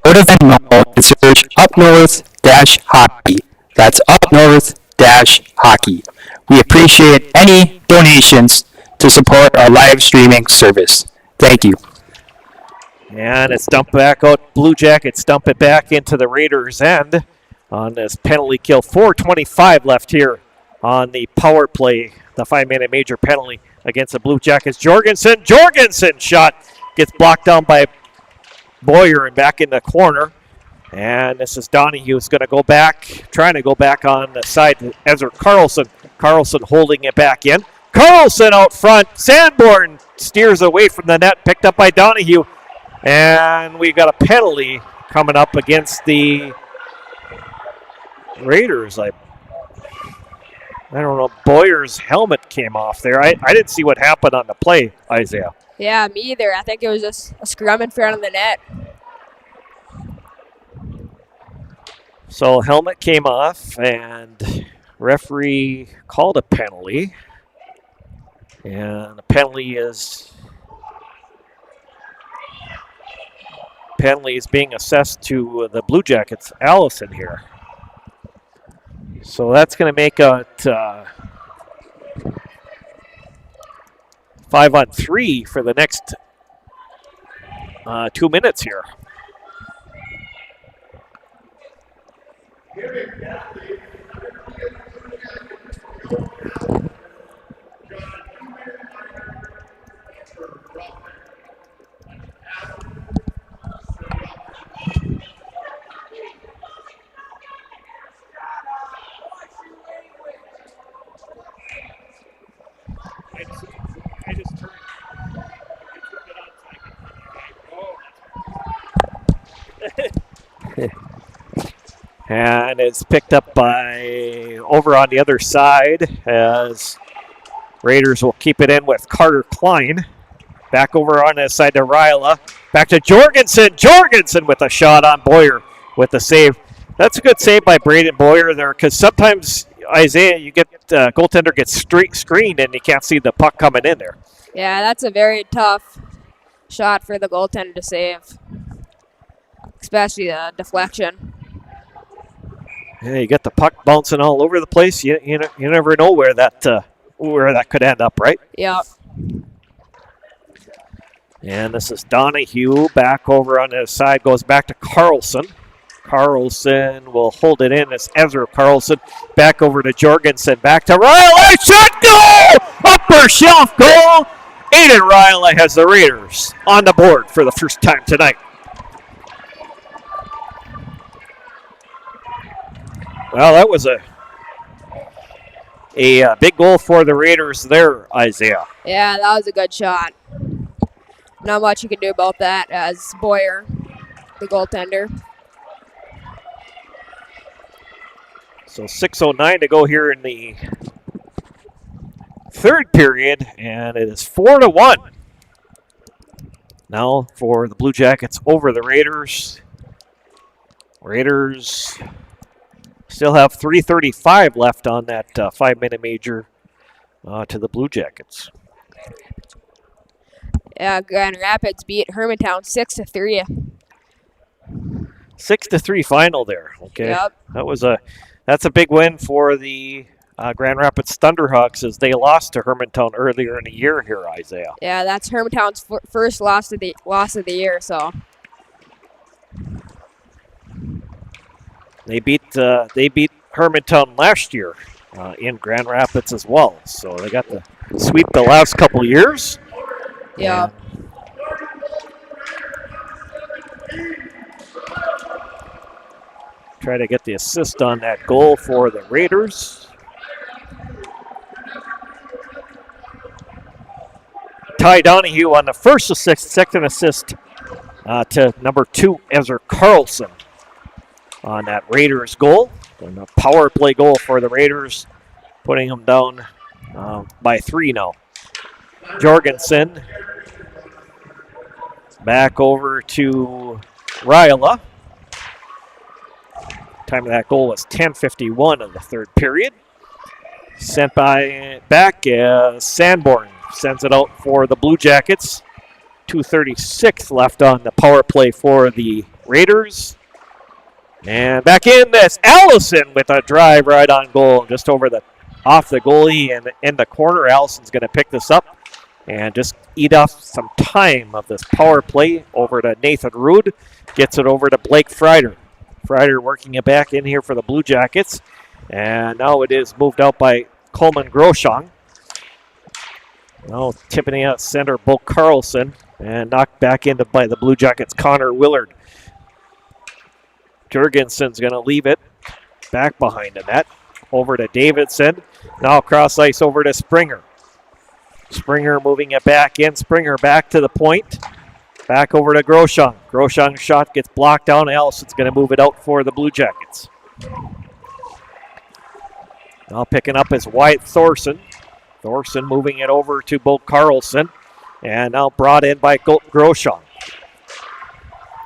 go to Venmo and search Up North-Hockey. That's Up North-Hockey. We appreciate any donations to support our live streaming service. Thank you.
And it's dumped back out. Blue Jackets dump it back into the Raiders' end on this penalty kill. 4:25 left here on the power play, the 5-minute major penalty against the Blue Jackets. Jorgensen shot gets blocked down by Boyer and back in the corner. And this is Donahue who's going to go back, trying to go back on the side to Ezra Carlson. Carlson holding it back in. Carlson out front. Sanborn steers away from the net, picked up by Donahue. And we got a penalty coming up against the Raiders. I don't know. Boyer's helmet came off there. I didn't see what happened on the play, Isaiah.
Yeah, me either. I think it was just a scrum in front of the net.
So helmet came off, and referee called a penalty. And the penalty is being assessed to the Blue Jackets. Allison here. So that's going to make it 5-on-3 for the next 2 minutes here.
I just turned.
And it's picked up by over on the other side as Raiders will keep it in with Carter Klein. Back over on this side to Ryla. Back to Jorgensen. Jorgensen with a shot on Boyer with the save. That's a good save by Braden Boyer there, because sometimes, Isaiah, you get goaltender gets screened and you can't see the puck coming in there.
Yeah, that's a very tough shot for the goaltender to save, especially the deflection.
Yeah, you get the puck bouncing all over the place. You never know where that could end up, right?
Yep.
And this is Donahue back over on the side, goes back to Carlson. Carlson will hold it in. It's Ezra Carlson. Back over to Jorgensen. Back to Riley. Shot goal! Upper shelf goal. Aiden Riley has the Raiders on the board for the first time tonight. Well, that was a big goal for the Raiders there, Isaiah.
Yeah, that was a good shot. Not much you can do about that as Boyer, the goaltender.
So 6:09 to go here in the third period, and it is 4-1. Now for the Blue Jackets over the Raiders. Raiders still have 3:35 left on that 5-minute major to the Blue Jackets.
Yeah, Grand Rapids beat Hermantown 6-3.
6-3 final there. Okay,
Yep.
That's a big win for the Grand Rapids Thunderhawks as they lost to Hermantown earlier in the year here, Isaiah.
Yeah, that's Hermantown's first loss of the year. So
they beat Hermantown last year in Grand Rapids as well. So they got to sweep the last couple years.
yeah.
Try to get the assist on that goal for the Raiders. Ty Donahue on the first assist, second assist to number 2, Ezra Carlson on that Raiders goal. And a power play goal for the Raiders, putting them down by 3 now. Jorgensen back over to Ryla. Time of that goal was 10:51 of the third period. Sent back Sanborn sends it out for the Blue Jackets. 2:36 left on the power play for the Raiders. And back in, that's Allison with a drive right on goal, just off the goalie and in the corner. Allison's going to pick this up. and just eat off some time of this power play. Over to Nathan Rude. Gets it over to Blake Freider. Freider working it back in here for the Blue Jackets. And now it is moved out by Coleman Groshong. Now tipping it out center, Bo Carlson. And knocked back into by the Blue Jackets, Connor Willard. Jurgensen's going to leave it back behind the net. Over to Davidson. Now cross ice over to Springer. Springer moving it back in. Springer back to the point. Back over to Groshong. Groshong's shot gets blocked down. Allison's going to move it out for the Blue Jackets. Now picking up is Wyatt Thorson. Thorson moving it over to Bo Carlson. And now brought in by Groshong.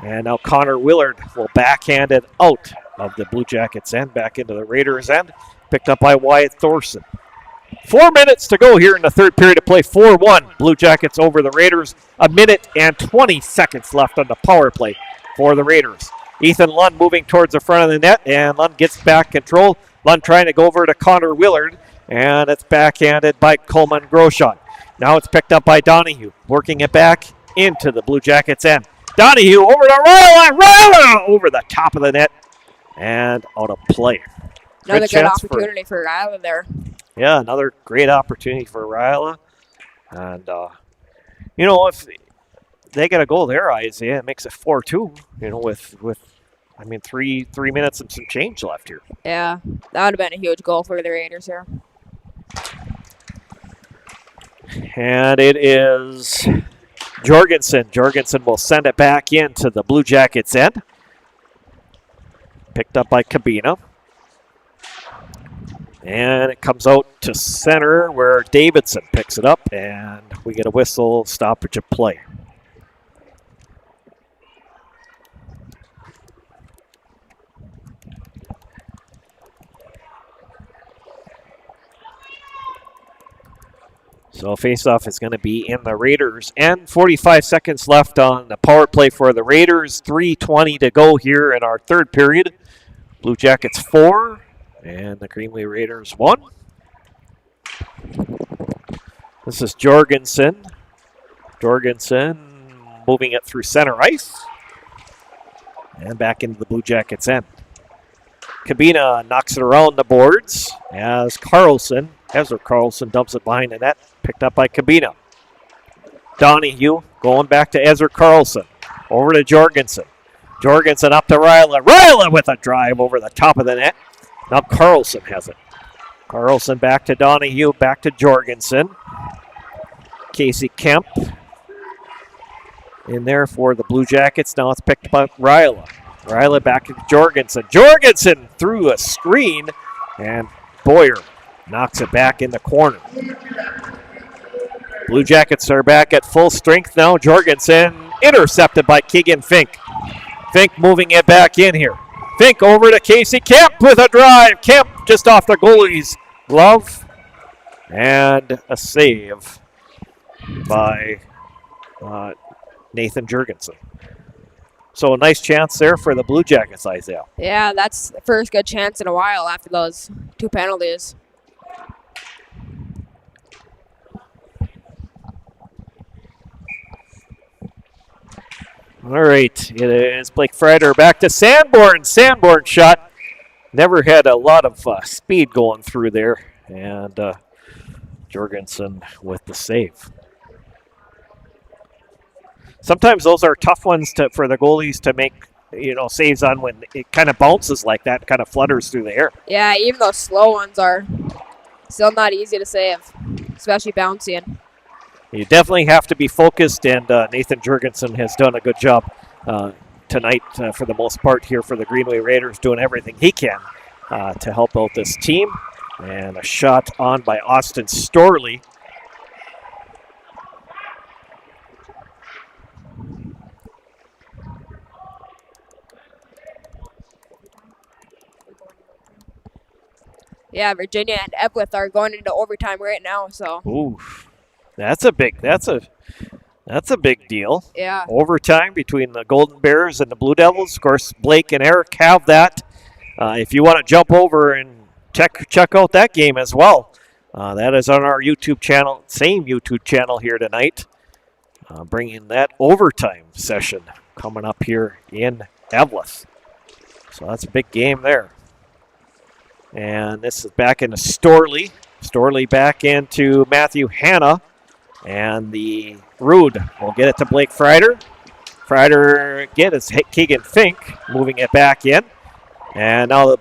And now Connor Willard will backhand it out of the Blue Jackets' end, back into the Raiders' end. Picked up by Wyatt Thorson. 4 minutes to go here in the third period of play. 4-1. Blue Jackets over the Raiders. A minute and 20 seconds left on the power play for the Raiders. Ethan Lund moving towards the front of the net, and Lund gets back control. Lund trying to go over to Connor Willard, and it's backhanded by Coleman Groshong. Now it's picked up by Donahue, working it back into the Blue Jackets' end. Donahue over to Ryla over the top of the net, and out of play.
Another good opportunity for Ryla there.
Yeah, another great opportunity for Ryla. And, if they get a goal there, Isaiah, it makes it 4-2, with 3 minutes and some change left here.
Yeah, that would have been a huge goal for the Raiders here.
And it is Jorgensen. Jorgensen will send it back into the Blue Jackets' end. Picked up by Cabina. And it comes out to center where Davidson picks it up, and we get a whistle, stoppage of play. So faceoff is going to be in the Raiders' end. 45 seconds left on the power play for the Raiders. 3:20 to go here in our third period. Blue Jackets 4. And the Greenway Raiders 1. This is Jorgensen. Jorgensen moving it through center ice. And back into the Blue Jackets' end. Cabina knocks it around the boards as Ezra Carlson dumps it behind the net. Picked up by Cabina. Donahue going back to Ezra Carlson. Over to Jorgensen. Jorgensen up to Ryla. Ryla with a drive over the top of the net. Now Carlson has it. Carlson back to Donahue, back to Jorgensen. Casey Kemp in there for the Blue Jackets. Now it's picked up by Ryla. Ryla back to Jorgensen. Jorgensen through a screen, and Boyer knocks it back in the corner. Blue Jackets are back at full strength now. Jorgensen intercepted by Keegan Fink. Fink moving it back in here. Fink over to Casey Kemp with a drive. Kemp just off the goalie's glove. And a save by Nathan Jurgensen. So a nice chance there for the Blue Jackets, Isaiah.
Yeah, that's the first good chance in a while after those 2 penalties.
All right, it is Blake Freider back to Sanborn. Sanborn shot. Never had a lot of speed going through there. And Jorgensen with the save. Sometimes those are tough ones for the goalies to make, saves on when it kind of bounces like that, kind of flutters through the air.
Yeah, even those slow ones are still not easy to save, especially bouncing.
You definitely have to be focused, and Nathan Jurgensen has done a good job tonight for the most part here for the Greenway Raiders, doing everything he can to help out this team. And a shot on by Austin Storley.
Yeah, Virginia and Epworth are going into overtime right now, so.
Ooh, that's a big deal.
Yeah.
Overtime between the Golden Bears and the Blue Devils. Of course, Blake and Eric have that. If you want to jump over and check out that game as well, That is on our YouTube channel, same YouTube channel here tonight. Bringing that overtime session coming up here in Eveleth. So that's a big game there. And this is back into Storley. Storley back into Matthew Hanna. And the Rude will get it to Blake Freider. Freider gets Keegan Fink, moving it back in. And now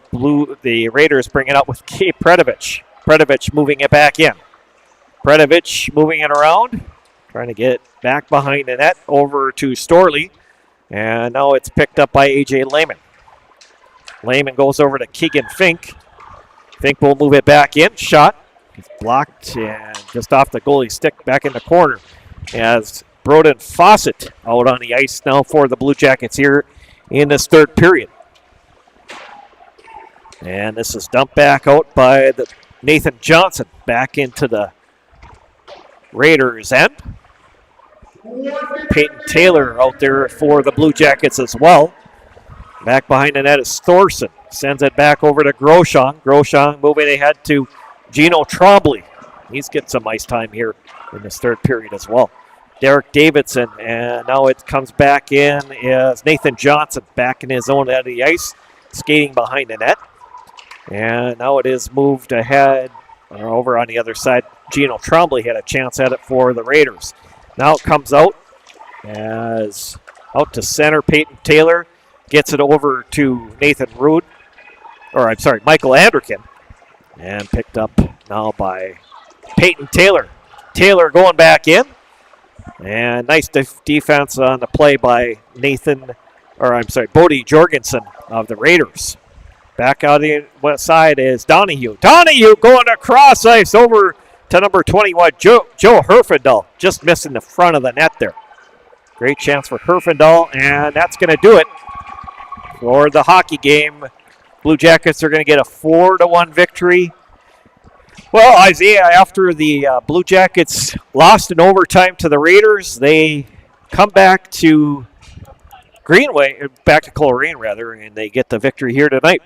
the Raiders bring it up with Predovich. Predovich moving it back in. Predovich moving it around. Trying to get it back behind the net over to Storley. And now it's picked up by A.J. Lehman. Lehman goes over to Keegan Fink. Fink will move it back in. Shot. It's blocked and just off the goalie's stick back in the corner. As Broden Fawcett out on the ice now for the Blue Jackets here in this third period. And this is dumped back out by Nathan Johnson back into the Raiders' end. Peyton Taylor out there for the Blue Jackets as well. Back behind the net is Thorson. Sends it back over to Groshong. Groshong moving ahead to Gino Trombley. He's getting some ice time here in this third period as well. Derek Davidson, and now it comes back in as Nathan Johnson back in his own end of the ice, skating behind the net. And now it is moved ahead over on the other side. Gino Trombley had a chance at it for the Raiders. Now it comes out as out to center. Peyton Taylor gets it over to Michael Anderkin. And picked up now by Peyton Taylor. Taylor going back in. And nice defense on the play by Bodie Jorgensen of the Raiders. Back out the west side is Donahue. Donahue going across ice over to number 21, Joe Herfindahl. Just missing the front of the net there. Great chance for Herfindahl, and that's going to do it for the hockey game. Blue Jackets are going to get a 4-1 victory. Well, Isaiah, after the Blue Jackets lost in overtime to the Raiders, they come back to Coleraine, and they get the victory here tonight.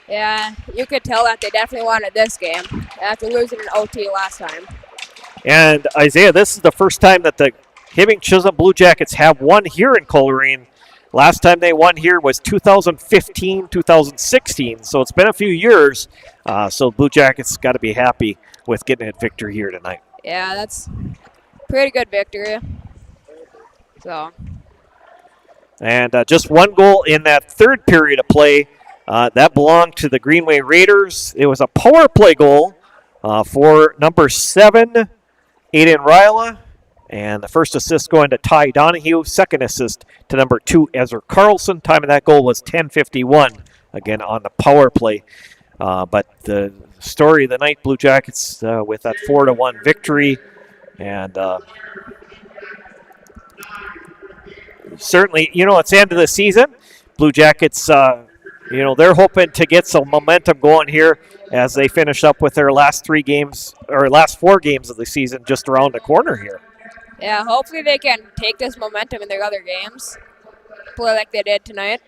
Yeah, you could tell that they definitely wanted this game after losing an OT last time.
And Isaiah, this is the first time that the Hibbing Chisholm Blue Jackets have won here in Coleraine. Last time they won here was 2015, 2016, so it's been a few years. So Blue Jackets got to be happy with getting a victory here tonight.
Yeah, that's pretty good victory. So.
And just one goal in that third period of play. That belonged to the Greenway Raiders. It was a power play goal for number 7, Aiden Ryla. And the first assist going to Ty Donahue. Second assist to number 2, Ezra Carlson. Time of that goal was 10:51, again on the power play. But the story of the night, Blue Jackets with that 4-1 victory. And certainly, it's the end of the season. Blue Jackets, they're hoping to get some momentum going here as they finish up with their last 4 games of the season just around the corner here.
Yeah, hopefully they can take this momentum in their other games, play like they did tonight.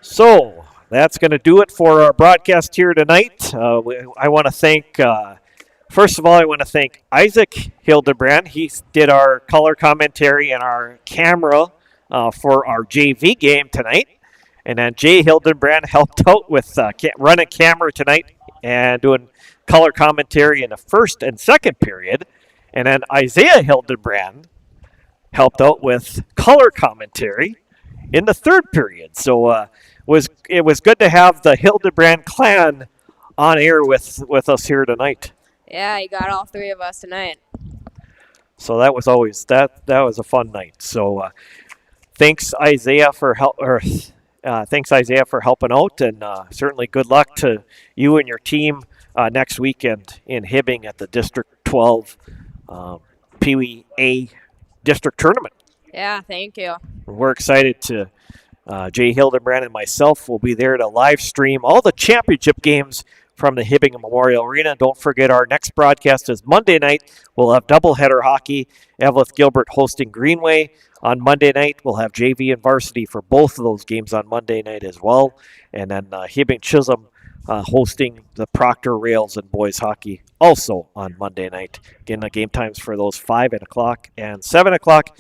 So that's going to do it for our broadcast here tonight. I want to thank, first of all, Isaac Hildebrand. He did our color commentary and our camera for our JV game tonight. And then Jay Hildebrand helped out with running camera tonight and doing color commentary in the first and second period. And then Isaiah Hildebrand helped out with color commentary in the third period. So it was good to have the Hildebrand clan on air with us here tonight.
Yeah, you got all 3 of us tonight.
So that was always that was a fun night. So thanks Isaiah for helping out, and certainly good luck to you and your team next weekend in Hibbing at the District 12 Pee Wee A District Tournament.
Yeah, thank you.
We're excited to, Jay Hildebrand and myself will be there to live stream all the championship games from the Hibbing Memorial Arena. Don't forget our next broadcast is Monday night. We'll have doubleheader hockey, Eveleth Gilbert hosting Greenway. On Monday night, we'll have JV and varsity for both of those games on Monday night as well. And then Hibbing Chisholm hosting the Proctor Rails and boys hockey also on Monday night. Again, the game times for those 5 o'clock and 7 o'clock.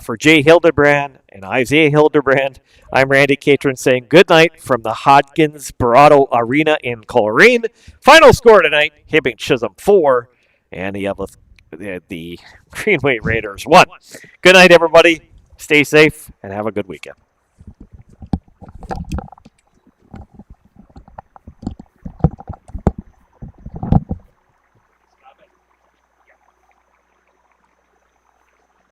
For Jay Hildebrand and Isaiah Hildebrand, I'm Randy Catron saying good night from the Hodgins Barado Arena in Coleraine. Final score tonight, Hibbing Chisholm 4 and the Greenway Raiders 1. Good night, everybody. Stay safe and have a good weekend.